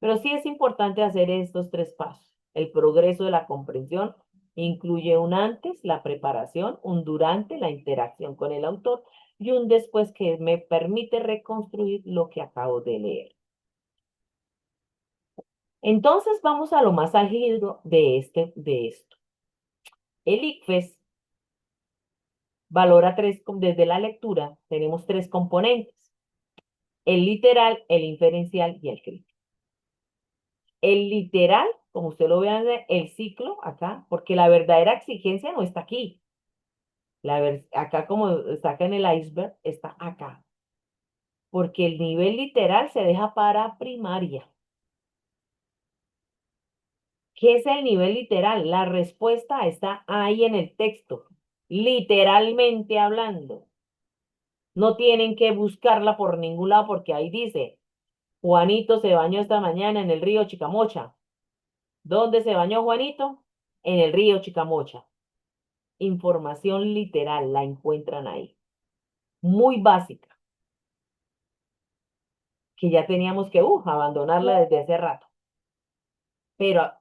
Pero sí es importante hacer estos tres pasos. El progreso de la comprensión incluye un antes, la preparación, un durante, la interacción con el autor y un después que me permite reconstruir lo que acabo de leer. Entonces vamos a lo más álgido de esto. El ICFES valora desde la lectura, tenemos tres componentes: el literal, el inferencial y el crítico. El literal, como usted lo ve, el ciclo acá, porque la verdadera exigencia no está aquí. Acá como está acá en el iceberg, está acá. Porque el nivel literal se deja para primaria. ¿Qué es el nivel literal? La respuesta está ahí en el texto, literalmente hablando. No tienen que buscarla por ningún lado porque ahí dice, Juanito se bañó esta mañana en el río Chicamocha. ¿Dónde se bañó Juanito? En el río Chicamocha. Información literal la encuentran ahí. Muy básica, que ya teníamos que abandonarla desde hace rato. Pero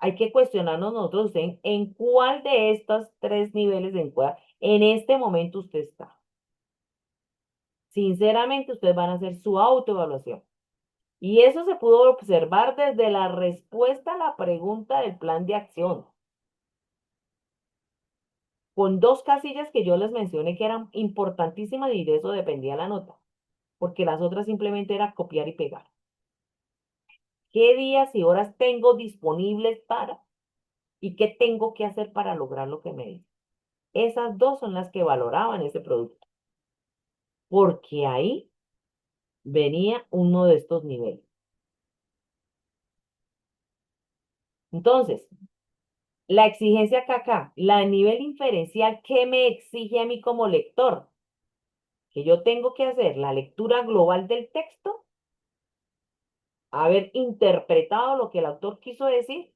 hay que cuestionarnos nosotros en cuál de estos tres niveles en este momento usted está. Sinceramente, ustedes van a hacer su autoevaluación. Y eso se pudo observar desde la respuesta a la pregunta del plan de acción, con dos casillas que yo les mencioné que eran importantísimas y de eso dependía la nota, porque las otras simplemente era copiar y pegar. ¿Qué días y horas tengo disponibles para? ¿Y qué tengo que hacer para lograr lo que me dice? Esas dos son las que valoraban ese producto, porque ahí venía uno de estos niveles. Entonces, la exigencia acá, la nivel inferencial, ¿qué me exige a mí como lector? Que yo tengo que hacer la lectura global del texto, haber interpretado lo que el autor quiso decir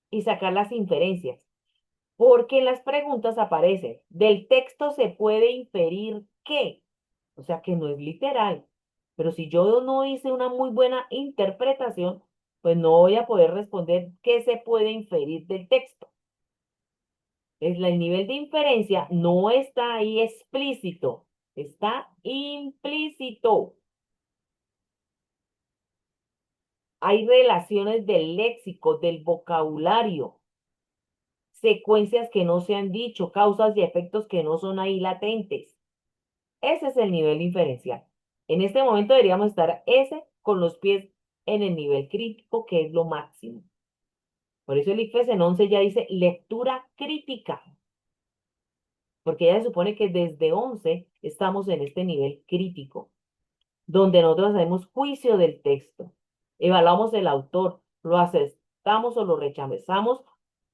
y sacar las inferencias. Porque en las preguntas aparece, del texto se puede inferir qué, o sea que no es literal. Pero si yo no hice una muy buena interpretación, pues no voy a poder responder qué se puede inferir del texto. El nivel de inferencia no está ahí explícito, está implícito. Hay relaciones del léxico, del vocabulario, secuencias que no se han dicho, causas y efectos que no son ahí latentes. Ese es el nivel inferencial. En este momento deberíamos estar ese con los pies en el nivel crítico, que es lo máximo. Por eso el ICFES en 11 ya dice lectura crítica, porque ya se supone que desde 11 estamos en este nivel crítico, donde nosotros hacemos juicio del texto, evaluamos el autor, lo aceptamos o lo rechazamos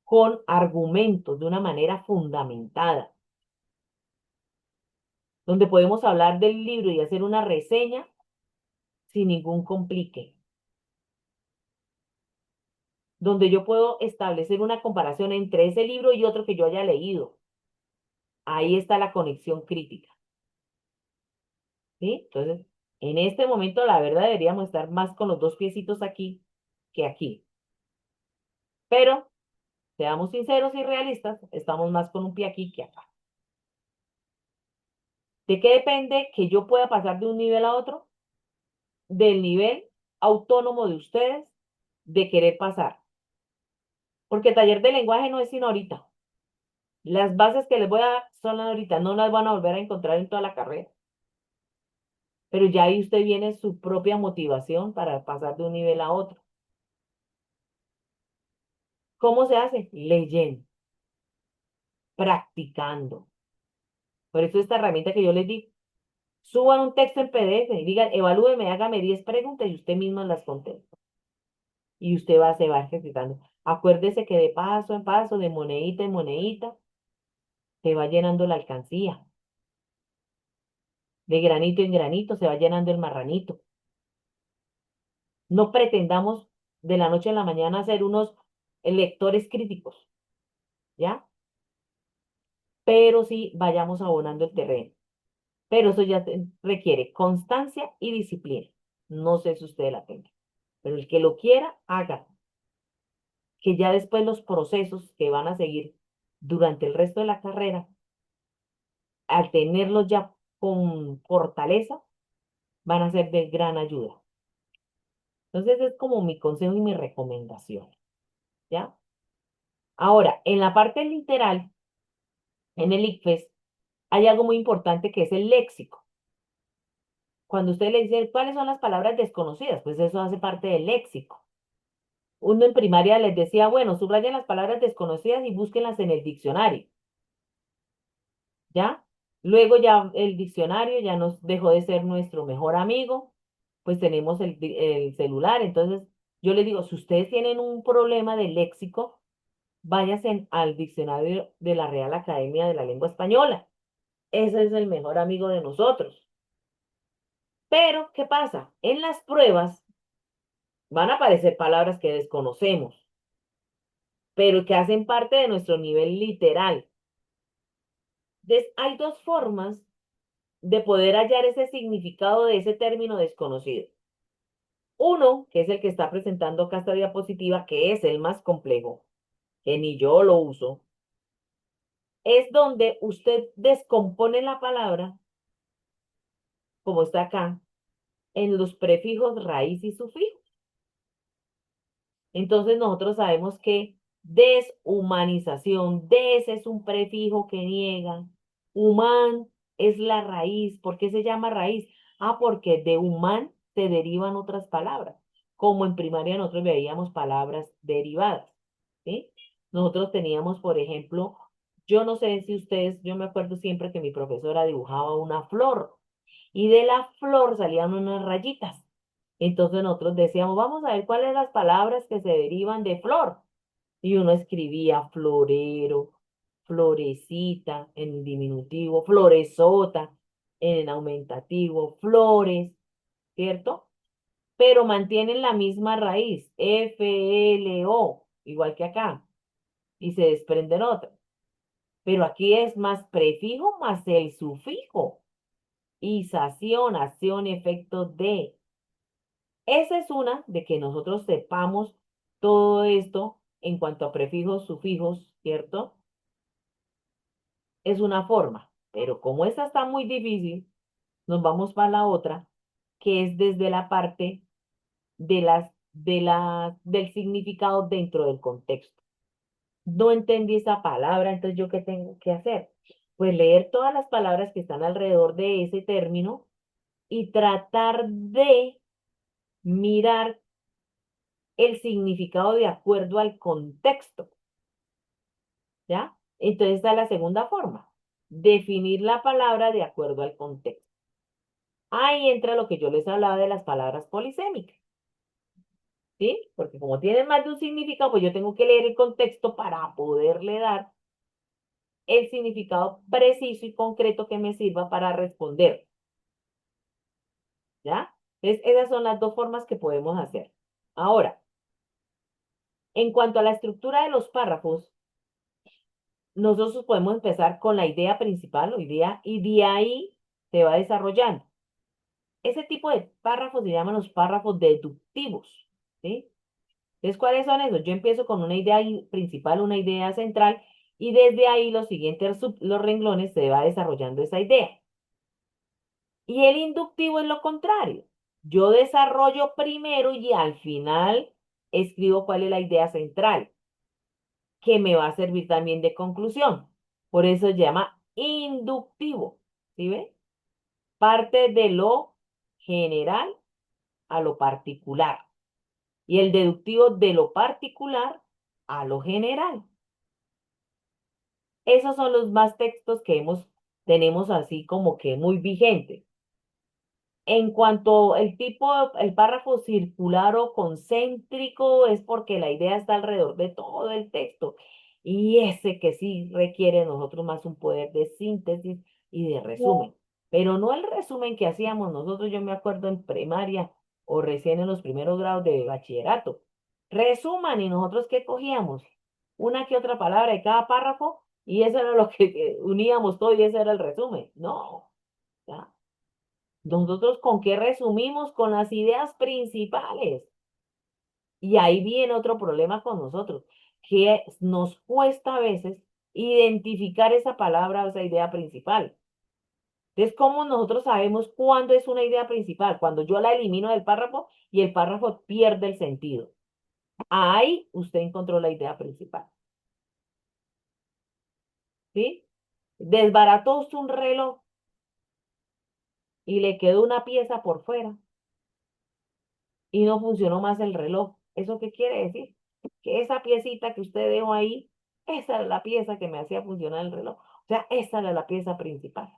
con argumentos de una manera fundamentada, donde podemos hablar del libro y hacer una reseña sin ningún complique, donde yo puedo establecer una comparación entre ese libro y otro que yo haya leído. Ahí está la conexión crítica, ¿sí? Entonces, en este momento, la verdad, deberíamos estar más con los dos piecitos aquí que aquí. Pero, seamos sinceros y realistas, estamos más con un pie aquí que acá. ¿De qué depende que yo pueda pasar de un nivel a otro? Del nivel autónomo de ustedes de querer pasar. Porque el taller de lenguaje no es sino ahorita. Las bases que les voy a dar son ahorita, no las van a volver a encontrar en toda la carrera. Pero ya ahí usted viene su propia motivación para pasar de un nivel a otro. ¿Cómo se hace? Leyendo, practicando. Por eso esta herramienta que yo les di, suban un texto en PDF y digan, evalúeme, hágame 10 preguntas y usted mismo las contesta. Y usted se va ejercitando. Acuérdese que de paso en paso, de monedita en monedita, se va llenando la alcancía. De granito en granito se va llenando el marranito. No pretendamos de la noche a la mañana ser unos lectores críticos, ¿ya? Pero sí vayamos abonando el terreno. Pero eso ya requiere constancia y disciplina. No sé si usted la tenga, pero el que lo quiera, haga. Que ya después los procesos que van a seguir durante el resto de la carrera, al tenerlos ya con fortaleza, van a ser de gran ayuda. Entonces es como mi consejo y mi recomendación, ¿ya? Ahora, en la parte literal, en el ICFES, hay algo muy importante que es el léxico. Cuando usted le dice cuáles son las palabras desconocidas, pues eso hace parte del léxico. Uno en primaria les decía, bueno, subrayen las palabras desconocidas y búsquenlas en el diccionario, ¿ya? Luego ya el diccionario ya nos dejó de ser nuestro mejor amigo, pues tenemos el celular. Entonces, yo les digo, si ustedes tienen un problema de léxico, váyanse al diccionario de la Real Academia de la Lengua Española. Ese es el mejor amigo de nosotros. Pero, ¿qué pasa? En las pruebas van a aparecer palabras que desconocemos, pero que hacen parte de nuestro nivel literal. Hay dos formas de poder hallar ese significado de ese término desconocido. Uno, que es el que está presentando acá esta diapositiva, que es el más complejo, que ni yo lo uso, es donde usted descompone la palabra, como está acá, en los prefijos raíz y sufijo. Entonces nosotros sabemos que deshumanización, des es un prefijo que niega, human es la raíz. ¿Por qué se llama raíz? Ah, porque de human se derivan otras palabras, como en primaria nosotros veíamos palabras derivadas, ¿sí? Nosotros teníamos, por ejemplo, yo no sé si ustedes, yo me acuerdo siempre que mi profesora dibujaba una flor y de la flor salían unas rayitas. Entonces nosotros decíamos, vamos a ver cuáles son las palabras que se derivan de flor. Y uno escribía florero, florecita en diminutivo, floresota en aumentativo, flores, ¿cierto? Pero mantienen la misma raíz, FLO, igual que acá, y se desprenden otras. Pero aquí es más prefijo más el sufijo. Isación, acción, efecto de. Esa es una de que nosotros sepamos todo esto en cuanto a prefijos, sufijos, ¿cierto? Es una forma, pero como esta está muy difícil, nos vamos para la otra, que es desde la parte del significado dentro del contexto. No entendí esa palabra, entonces ¿yo qué tengo que hacer? Pues leer todas las palabras que están alrededor de ese término y tratar de mirar el significado de acuerdo al contexto, ¿ya? Entonces está la segunda forma, definir la palabra de acuerdo al contexto. Ahí entra lo que yo les hablaba de las palabras polisémicas, ¿sí? Porque como tienen más de un significado, pues yo tengo que leer el contexto para poderle dar el significado preciso y concreto que me sirva para responder, ¿ya? Entonces, esas son las dos formas que podemos hacer. Ahora, en cuanto a la estructura de los párrafos, nosotros podemos empezar con la idea principal o idea y de ahí se va desarrollando. Ese tipo de párrafos se llaman los párrafos deductivos, ¿sí? Entonces, ¿cuáles son esos? Yo empiezo con una idea principal, una idea central, y desde ahí los siguientes, los renglones, se va desarrollando esa idea. Y el inductivo es lo contrario. Yo desarrollo primero y al final escribo cuál es la idea central, que me va a servir también de conclusión. Por eso se llama inductivo, ¿sí ve? Parte de lo general a lo particular. Y el deductivo de lo particular a lo general. Esos son los más textos que tenemos así como que muy vigentes. En cuanto el tipo, el párrafo circular o concéntrico es porque la idea está alrededor de todo el texto. Y ese que sí requiere de nosotros más un poder de síntesis y de resumen. Pero no el resumen que hacíamos nosotros, yo me acuerdo en primaria o recién en los primeros grados de bachillerato. Resuman y nosotros ¿qué cogíamos? Una que otra palabra de cada párrafo y eso era lo que uníamos todo y ese era el resumen. No, ¿ya? Nosotros con qué resumimos con las ideas principales. Y ahí viene otro problema con nosotros, que nos cuesta a veces identificar esa palabra o esa idea principal. Entonces, ¿cómo nosotros sabemos cuándo es una idea principal? Cuando yo la elimino del párrafo y el párrafo pierde el sentido. Ahí usted encontró la idea principal. ¿Sí? Desbarató usted un reloj y le quedó una pieza por fuera y no funcionó más el reloj. ¿Eso qué quiere decir? Que esa piecita que usted dejó ahí, esa era la pieza que me hacía funcionar el reloj. O sea, esa era la pieza principal.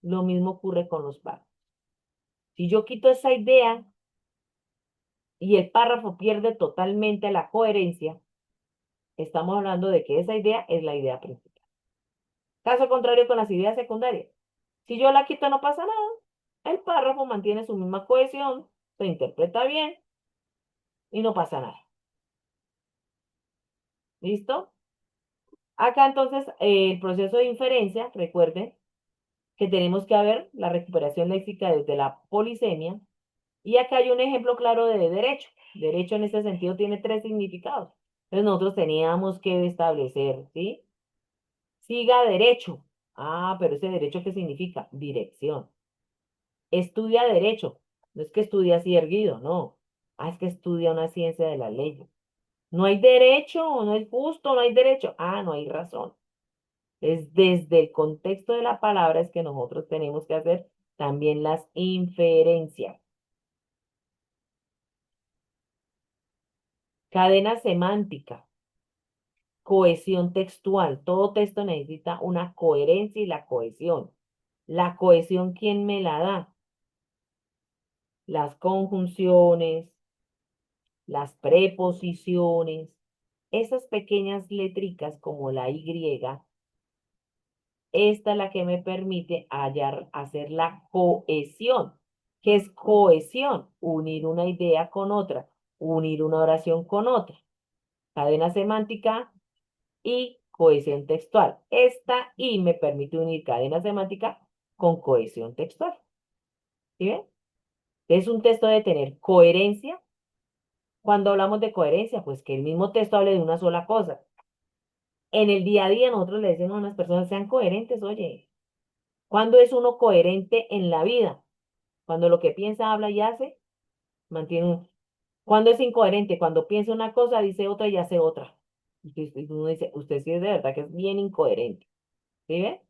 Lo mismo ocurre con los párrafos. Si yo quito esa idea y el párrafo pierde totalmente la coherencia, estamos hablando de que esa idea es la idea principal. Caso contrario con las ideas secundarias. Si yo la quito no pasa nada. El párrafo mantiene su misma cohesión, se interpreta bien y no pasa nada. ¿Listo? Acá entonces el proceso de inferencia, recuerden que tenemos que ver la recuperación léxica desde la polisemia. Y acá hay un ejemplo claro de derecho. Derecho en este sentido tiene tres significados. Entonces nosotros teníamos que establecer, ¿sí? Siga derecho. Ah, pero ese derecho, ¿qué significa? Dirección. Estudia derecho. No es que estudia así erguido, no. Ah, es que estudia una ciencia de la ley. No hay derecho, no es justo, no hay derecho. Ah, no hay razón. Es desde el contexto de la palabra es que nosotros tenemos que hacer también las inferencias. Cadena semántica, cohesión textual. Todo texto necesita una coherencia y la cohesión. La cohesión, ¿quién me la da? Las conjunciones, las preposiciones, esas pequeñas letricas como la Y, esta es la que me permite hacer la cohesión. ¿Qué es cohesión? Unir una idea con otra, unir una oración con otra. Cadena semántica y cohesión textual. Esta Y me permite unir cadena semántica con cohesión textual. ¿Sí ven? Es un texto de tener coherencia. Cuando hablamos de coherencia, pues que el mismo texto hable de una sola cosa. En el día a día nosotros le decimos a unas personas, sean coherentes, oye. ¿Cuándo es uno coherente en la vida? Cuando lo que piensa, habla y hace, mantiene un... ¿Cuándo es incoherente? Cuando piensa una cosa, dice otra y hace otra. Y uno dice, usted sí es de verdad que es bien incoherente. ¿Sí ve?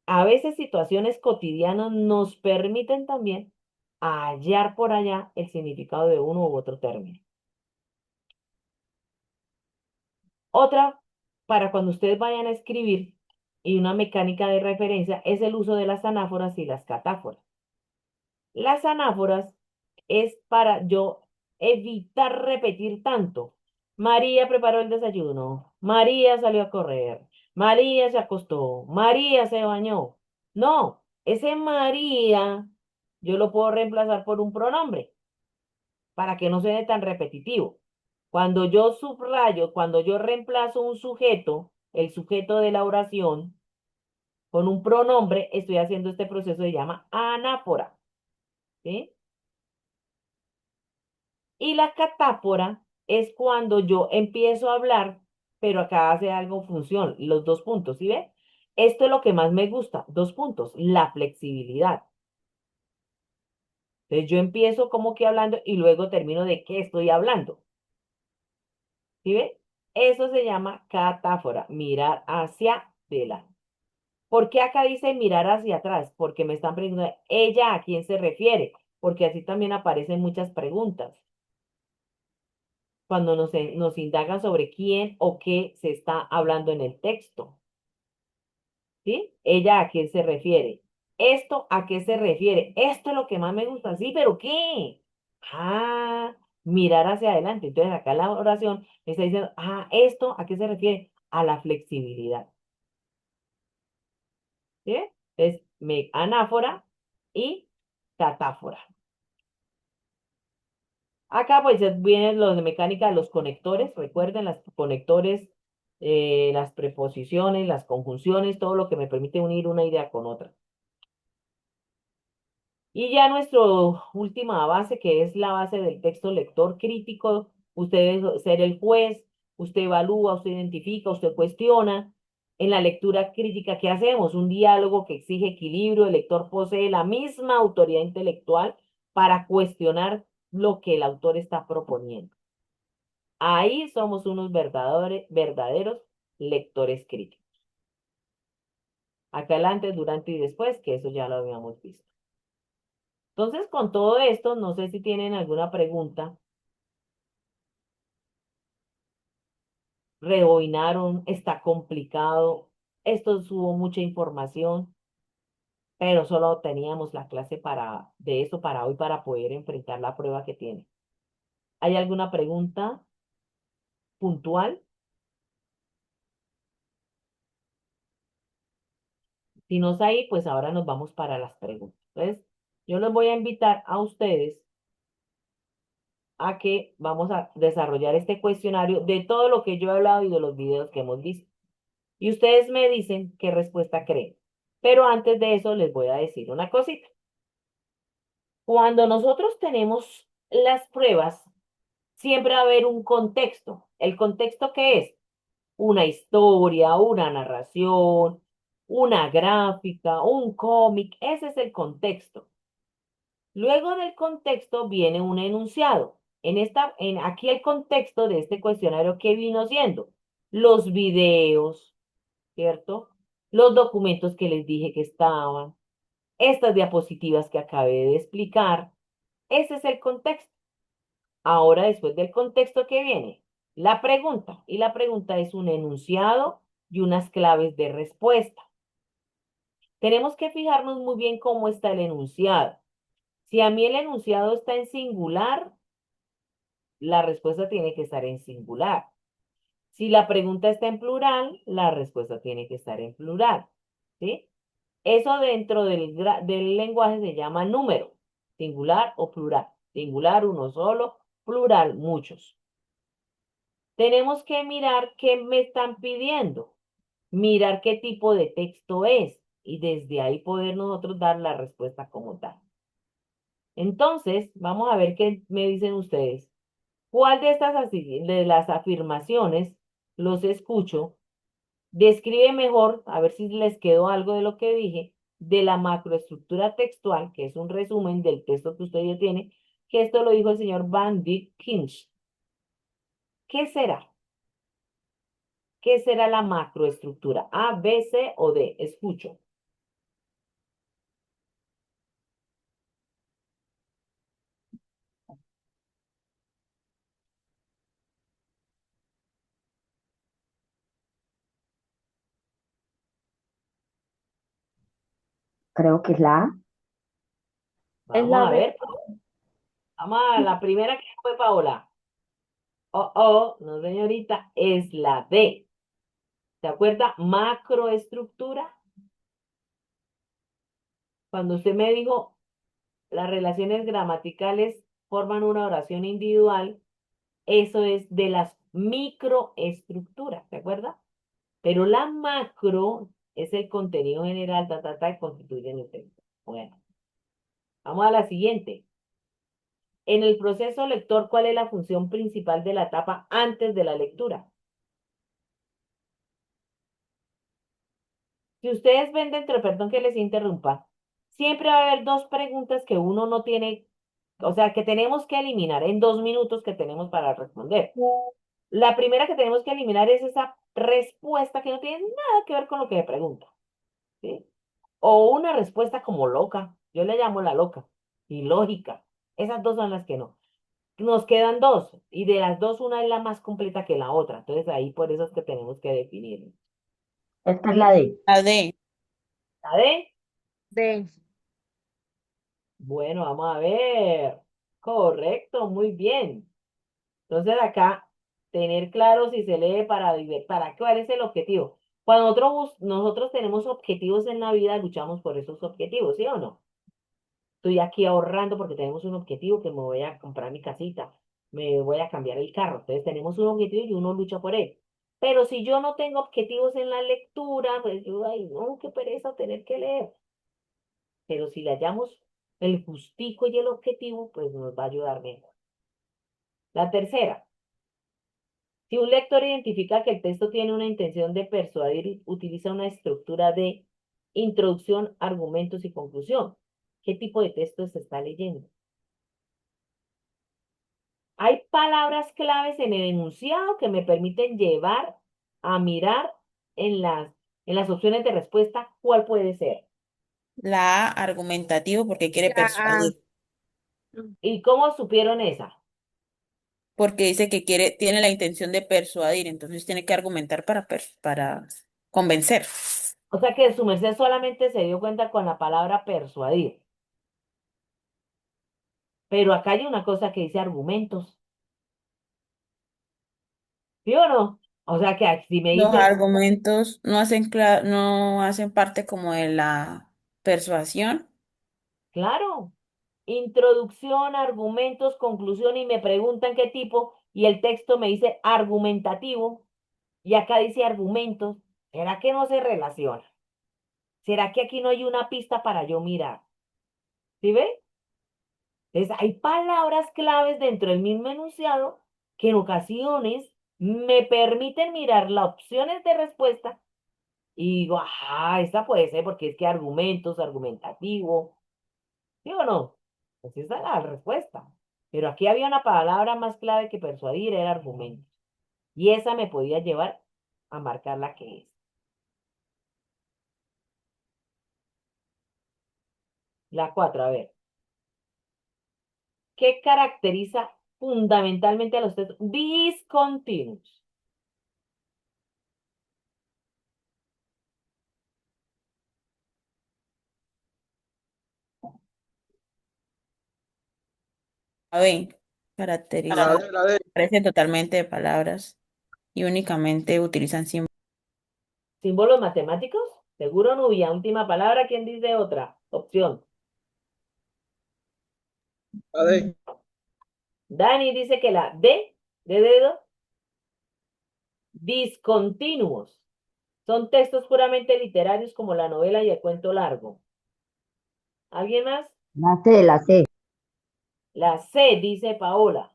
A veces situaciones cotidianas nos permiten también hallar por allá el significado de uno u otro término. Otra, para cuando ustedes vayan a escribir, y una mecánica de referencia, es el uso de las anáforas y las catáforas. Las anáforas es para yo evitar repetir tanto. María preparó el desayuno, María salió a correr, María se acostó, María se bañó. No, ese María yo lo puedo reemplazar por un pronombre para que no suene tan repetitivo. Cuando yo subrayo, cuando yo reemplazo un sujeto, el sujeto de la oración, con un pronombre, estoy haciendo este proceso que se llama anáfora. ¿Sí? Y la catáfora es cuando yo empiezo a hablar, pero acá hace algo función, los dos puntos, ¿sí ve? Esto es lo que más me gusta, dos puntos, la flexibilidad. Entonces yo empiezo como que hablando y luego termino de qué estoy hablando, ¿sí ve? Eso se llama catáfora, mirar hacia adelante. ¿Por qué acá dice mirar hacia atrás? Porque me están preguntando, ¿ella a quién se refiere? Porque así también aparecen muchas preguntas cuando nos indagan sobre quién o qué se está hablando en el texto. ¿Sí? ¿Ella a quién se refiere? ¿Esto a qué se refiere? Esto es lo que más me gusta. Sí, pero ¿qué? Ah, mirar hacia adelante. Entonces acá la oración me está diciendo, ¿esto a qué se refiere? A la flexibilidad. ¿Sí? Es anáfora y catáfora. Acá pues ya vienen los de mecánica de los conectores, recuerden los conectores, las preposiciones, las conjunciones, todo lo que me permite unir una idea con otra. Y ya nuestra última base, que es la base del texto lector crítico, usted debe ser el juez, usted evalúa, usted identifica, usted cuestiona. En la lectura crítica, ¿qué hacemos? Un diálogo que exige equilibrio, el lector posee la misma autoridad intelectual para cuestionar lo que el autor está proponiendo. Ahí somos unos verdaderos lectores críticos. Acá el antes, durante y después, que eso ya lo habíamos visto. Entonces, con todo esto, no sé si tienen alguna pregunta. Rebobinaron, está complicado. Esto hubo mucha información, pero solo teníamos la clase de eso para hoy para poder enfrentar la prueba que tiene. ¿Hay alguna pregunta puntual? Si no es ahí, pues ahora nos vamos para las preguntas. Entonces, yo los voy a invitar a ustedes a que vamos a desarrollar este cuestionario de todo lo que yo he hablado y de los videos que hemos visto. Y ustedes me dicen qué respuesta creen. Pero antes de eso les voy a decir una cosita. Cuando nosotros tenemos las pruebas, siempre va a haber un contexto. ¿El contexto qué es? Una historia, una narración, una gráfica, un cómic. Ese es el contexto. Luego del contexto viene un enunciado. Aquí el contexto de este cuestionario, ¿qué vino siendo? Los videos, ¿cierto? Los documentos que les dije que estaban, estas diapositivas que acabé de explicar. Ese es el contexto. Ahora, después del contexto, ¿qué viene? La pregunta. Y la pregunta es un enunciado y unas claves de respuesta. Tenemos que fijarnos muy bien cómo está el enunciado. Si a mí el enunciado está en singular, la respuesta tiene que estar en singular. Si la pregunta está en plural, la respuesta tiene que estar en plural. ¿Sí? Eso dentro del lenguaje se llama número, singular o plural. Singular, uno solo, plural, muchos. Tenemos que mirar qué me están pidiendo, mirar qué tipo de texto es y desde ahí poder nosotros dar la respuesta como tal. Entonces, vamos a ver qué me dicen ustedes. ¿Cuál de de las afirmaciones los escucho? Describe mejor, a ver si les quedó algo de lo que dije, de la macroestructura textual, que es un resumen del texto que usted ya tiene, que esto lo dijo el señor Van Dyck Kinch. ¿Qué será? ¿Qué será la macroestructura? ¿A, B, C o D? Escucho. Creo que es la A. Es Vamos la a B. ver. Vamos a la primera que fue Paola. Oh, oh, no señorita, es la D. ¿Se acuerda? Macroestructura. Cuando usted me dijo las relaciones gramaticales forman una oración individual, eso es de las microestructuras, ¿se acuerda? Pero la macro es el contenido general, y constituyen el texto. Bueno, vamos a la siguiente. En el proceso lector, ¿cuál es la función principal de la etapa antes de la lectura? Si ustedes ven dentro, perdón que les interrumpa, siempre va a haber dos preguntas que uno no tiene, o sea, que tenemos que eliminar en 2 minutos que tenemos para responder. La primera que tenemos que eliminar es esa respuesta que no tiene nada que ver con lo que me pregunta, ¿sí? O una respuesta como loca, yo le llamo la loca, y lógica. Esas dos son las que no. Nos quedan dos, y de las dos una es la más completa que la otra. Entonces ahí por eso es que tenemos que definir. Esta es la ¿Sí? D. La D. ¿La D? D. Bueno, vamos a ver. Correcto, muy bien. Entonces acá, tener claro si se lee para cuál es el objetivo. Cuando nosotros tenemos objetivos en la vida, luchamos por esos objetivos, ¿sí o no? Estoy aquí ahorrando porque tenemos un objetivo que me voy a comprar mi casita, me voy a cambiar el carro. Entonces tenemos un objetivo y uno lucha por él. Pero si yo no tengo objetivos en la lectura, pues yo, ay, no, qué pereza tener que leer. Pero si le hallamos el justico y el objetivo, pues nos va a ayudar mejor. La tercera, si un lector identifica que el texto tiene una intención de persuadir, utiliza una estructura de introducción, argumentos y conclusión. ¿Qué tipo de texto se está leyendo? Hay palabras claves en el enunciado que me permiten llevar a mirar en las opciones de respuesta cuál puede ser. La A, argumentativo porque quiere persuadir. ¿Y cómo supieron esa? Porque dice que quiere, tiene la intención de persuadir, entonces tiene que argumentar para convencer. O sea que su merced solamente se dio cuenta con la palabra persuadir. Pero acá hay una cosa que dice argumentos. ¿Sí o no? O sea que si me Los dice, argumentos no hacen parte como de la persuasión. claro, introducción, argumentos, conclusión y me preguntan qué tipo y el texto me dice argumentativo y acá dice argumentos, ¿será que no se relaciona? ¿Será que aquí no hay una pista para yo mirar? ¿Sí ve? Entonces hay palabras claves dentro del mismo enunciado que en ocasiones me permiten mirar las opciones de respuesta y digo, ajá, esta puede ser porque es que argumentos, argumentativo, ¿sí o no? Pues esa es la respuesta. Pero aquí había una palabra más clave que persuadir, era argumento. Y esa me podía llevar a marcar la que es. La cuatro, a ver. ¿Qué caracteriza fundamentalmente a los textos discontinuos? La B, caracteriza, carecen totalmente de palabras y únicamente utilizan símbolos. ¿Símbolos matemáticos? Seguro, Nubia. Última palabra, ¿quién dice otra? Opción. Dani dice que la D de dedo, discontinuos. Son textos puramente literarios como la novela y el cuento largo. ¿Alguien más? La C, la C. La C, dice Paola.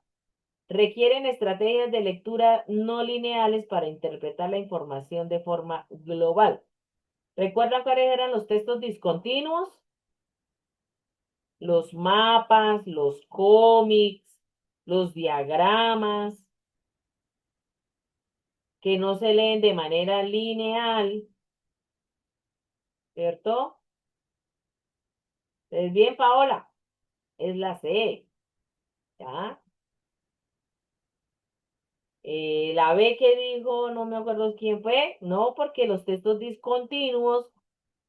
Requieren estrategias de lectura no lineales para interpretar la información de forma global. ¿Recuerdan cuáles eran los textos discontinuos? Los mapas, los cómics, los diagramas, que no se leen de manera lineal, ¿cierto? ¿Es bien, Paola? Es la C, ¿ya? La B que dijo, no me acuerdo quién fue, no, porque los textos discontinuos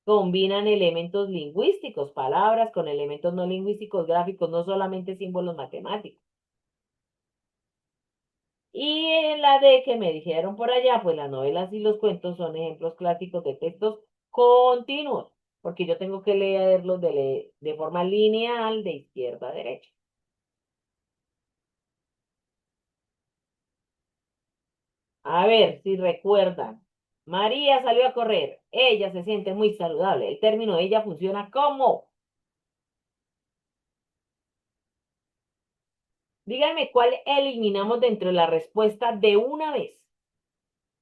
combinan elementos lingüísticos, palabras con elementos no lingüísticos, gráficos, no solamente símbolos matemáticos. Y en la D que me dijeron por allá, pues las novelas y los cuentos son ejemplos clásicos de textos continuos, porque yo tengo que leerlos de forma lineal de izquierda a derecha. A ver si recuerdan. María salió a correr. Ella se siente muy saludable. El término ella funciona como. Díganme cuál eliminamos dentro de la respuesta de una vez.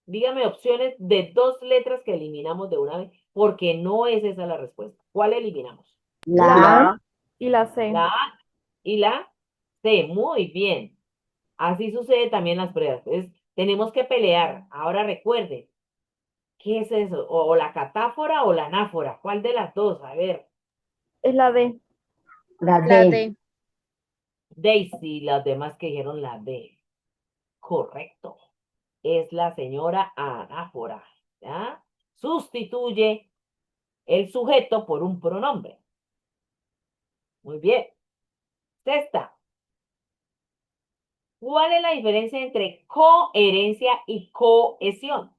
Dígame opciones de dos letras que eliminamos de una vez, porque no es esa la respuesta. ¿Cuál eliminamos? La A, Y la C. La A y la C. Muy bien. Así sucede también en las pruebas. Tenemos que pelear. Ahora recuerden, ¿qué es eso? O la catáfora o la anáfora. ¿Cuál de las dos? A ver. Es la D. la La D. D. Daisy, las demás que dijeron la D. Correcto. Es la señora anáfora. ¿Ya? Sustituye el sujeto por un pronombre. Muy bien. Sexta. ¿Cuál es la diferencia entre coherencia y cohesión?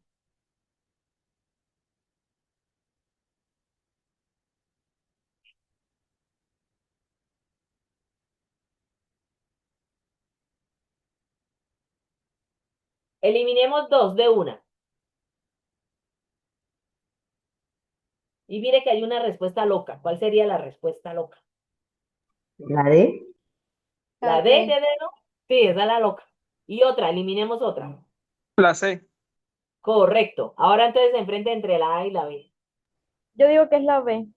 Eliminemos dos de una. Y mire que hay una respuesta loca. ¿Cuál sería la respuesta loca? La D. ¿La D de dedo? Sí, esa es la loca. Y otra, eliminemos otra. La C. Correcto. Ahora entonces enfrente entre la A y la B. Yo digo que es la B.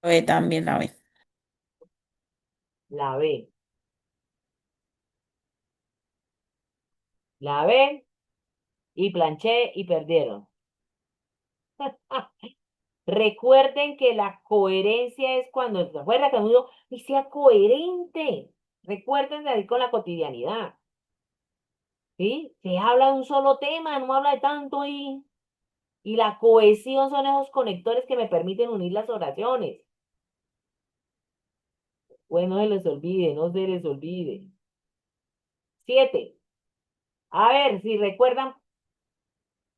La B también, la B. La B. La B y planché y perdieron. Recuerden que la coherencia es cuando, ¿se acuerdan que uno y sea coherente? Recuerden de ahí con la cotidianidad. ¿Sí? Se habla de un solo tema, no habla de tanto y la cohesión son esos conectores que me permiten unir las oraciones. Pues no se les olvide, no se les olvide. 7. A ver si recuerdan,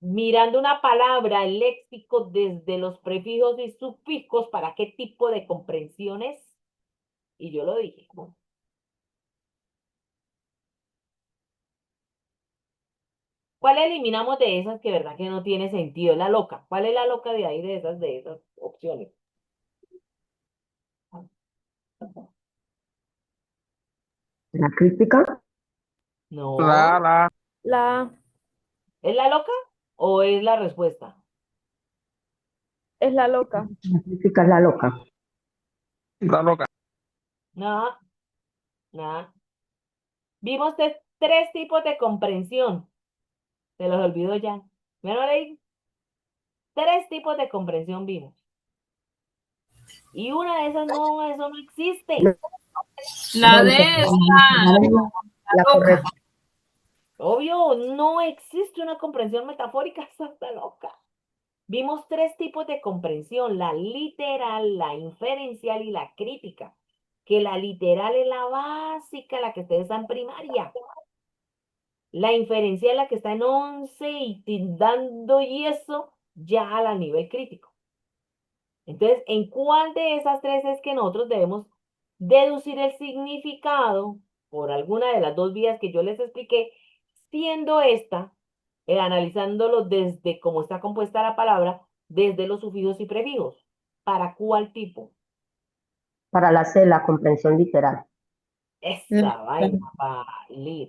mirando una palabra, el léxico desde los prefijos y sufijos, ¿para qué tipo de comprensiones? Y yo lo dije. ¿Cuál eliminamos de esas que verdad que no tiene sentido? Es la loca. ¿Cuál es la loca de ahí de esas opciones? La crítica. No. La La A. ¿Es la loca o es la respuesta? Es la loca. La crítica es la loca. loca. No, no. Vimos tres tipos de comprensión. Se los olvidó ya. ¿Me lo leí? Tres tipos de comprensión vimos. Y una de esas no, eso no existe. La D Bueno, pues, es la la loca. correcta. Obvio, no existe una comprensión metafórica, está loca. Vimos tres tipos de comprensión, la literal, la inferencial y la crítica. que la literal es la básica, la que ustedes están en primaria. La inferencial, la que está en 11 y dando y eso ya a la nivel crítico. Entonces, ¿en cuál de esas tres es que nosotros debemos deducir el significado por alguna de las dos vías que yo les expliqué, siendo esta, analizándolo desde cómo está compuesta la palabra, desde los sufijos y prefijos? ¿Para cuál tipo? Para la C, la comprensión literal. Esa vaina,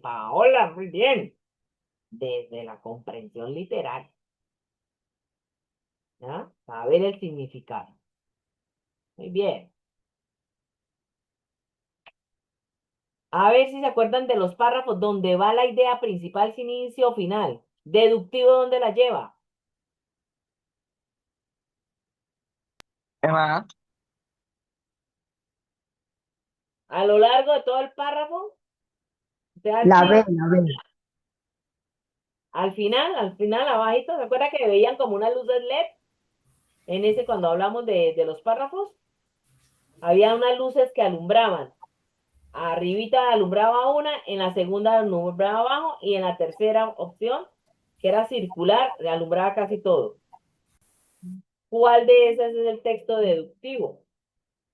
Paola, muy bien. Desde la comprensión literal, ¿ya? Saber el significado. Muy bien. A ver si se acuerdan de los párrafos donde va la idea principal sin inicio o final. Deductivo, ¿dónde la lleva? En la A. A lo largo de todo el párrafo, de La B, al, la B. al final, abajito, ¿se acuerda que veían como unas luces LED? En ese, cuando hablamos de los párrafos, había unas luces que alumbraban. Arribita alumbraba una, en la segunda alumbraba abajo y en la tercera opción, que era circular, alumbraba casi todo. ¿Cuál de esas es el texto deductivo?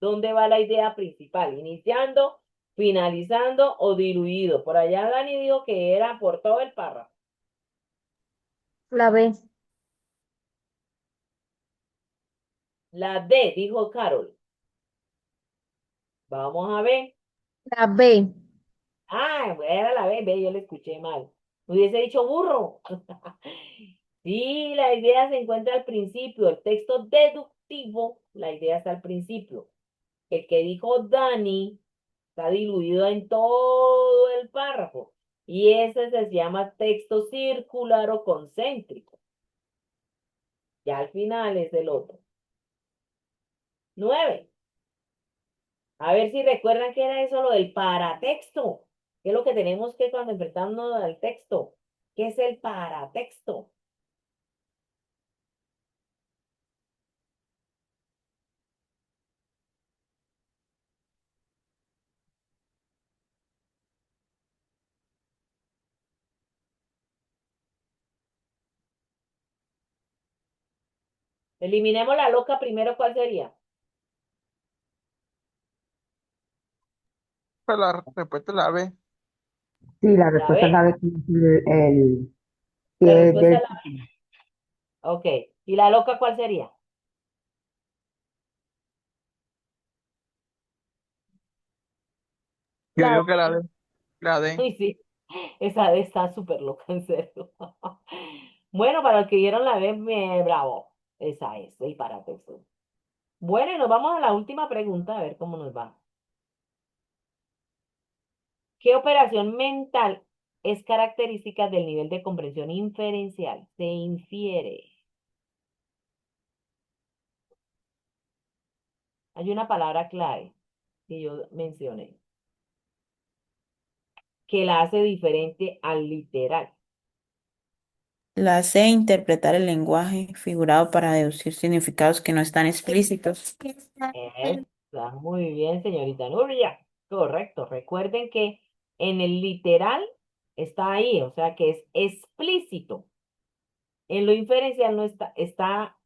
¿Dónde va la idea principal? ¿Iniciando, finalizando o diluido? Por allá Dani dijo que era por todo el párrafo. La B. La D, dijo Carol. Vamos a ver. La B. Ah, era la B, yo le escuché mal. Hubiese dicho burro. Sí, la idea se encuentra al principio. El texto deductivo, la idea está al principio. El que dijo Dani está diluido en todo el párrafo. Y ese se llama texto circular o concéntrico. Ya al final es el otro. 9. A ver si recuerdan que era eso lo del paratexto. ¿Qué es lo que tenemos que cuando enfrentamos al texto? ¿Qué es el paratexto? Eliminemos la loca primero, ¿cuál sería? Pues la respuesta es la B. Sí, la La respuesta es B. la B, que es el La pie respuesta es del la B. Ok. ¿Y la loca cuál sería? Yo La digo que la D. La D. Uy, sí. Esa D está súper loca, en serio. Bueno, para los que vieron la B, bravo. Esa es el paratexto. Bueno, y nos vamos a la última pregunta, a ver cómo nos va. ¿Qué operación mental es característica del nivel de comprensión inferencial? Se infiere. Hay una palabra clave que yo mencioné, que la hace diferente al literal. La C, interpretar el lenguaje figurado para deducir significados que no están explícitos. Está muy bien, señorita Nuria. Correcto. Recuerden que en el literal está ahí, o sea que es explícito. En lo inferencial no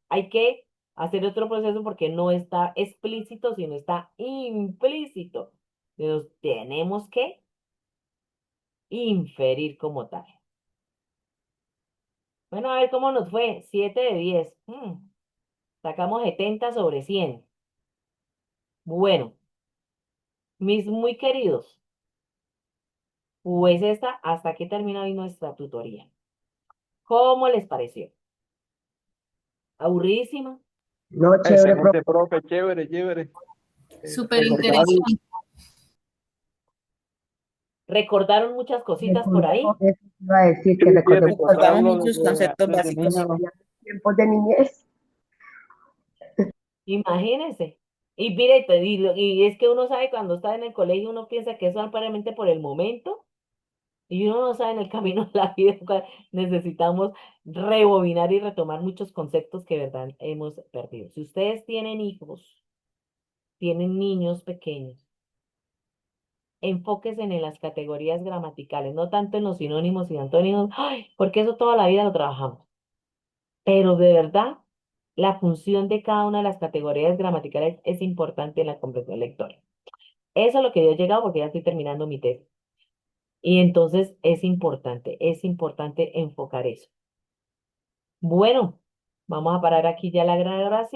hay que hacer otro proceso porque no está explícito, sino está implícito. Entonces tenemos que inferir como tal. Bueno, a ver cómo nos fue. 7 de 10. Sacamos 70 sobre 100. Bueno, mis muy queridos, pues hasta aquí termina hoy nuestra tutoría. ¿Cómo les pareció? ¿Aburridísima? No, chévere, Excelente, profe. Chévere, chévere. Súper Recordaron, interesante. ¿Recordaron muchas cositas por recordemos, ahí? eso iba a decir, sí, que sí, recordemos Recordamos recordaron lo muchos conceptos desde básicos. niño. tiempos de niñez. Imagínense. Y mire, y es que uno sabe cuando está en el colegio, uno piensa que eso es solamente por el momento, y uno no sabe en el camino de la vida cuál necesitamos rebobinar y retomar muchos conceptos que, verdad, hemos perdido. Si ustedes tienen hijos, tienen niños pequeños, enfóquese en las categorías gramaticales, no tanto en los sinónimos y antónimos, ay, porque eso toda la vida lo trabajamos. Pero de verdad, la función de cada una de las categorías gramaticales es importante en la comprensión lectora. Eso es lo que yo he llegado porque ya estoy terminando mi tesis. Y entonces es importante enfocar eso. Bueno, vamos a parar aquí ya la grabación.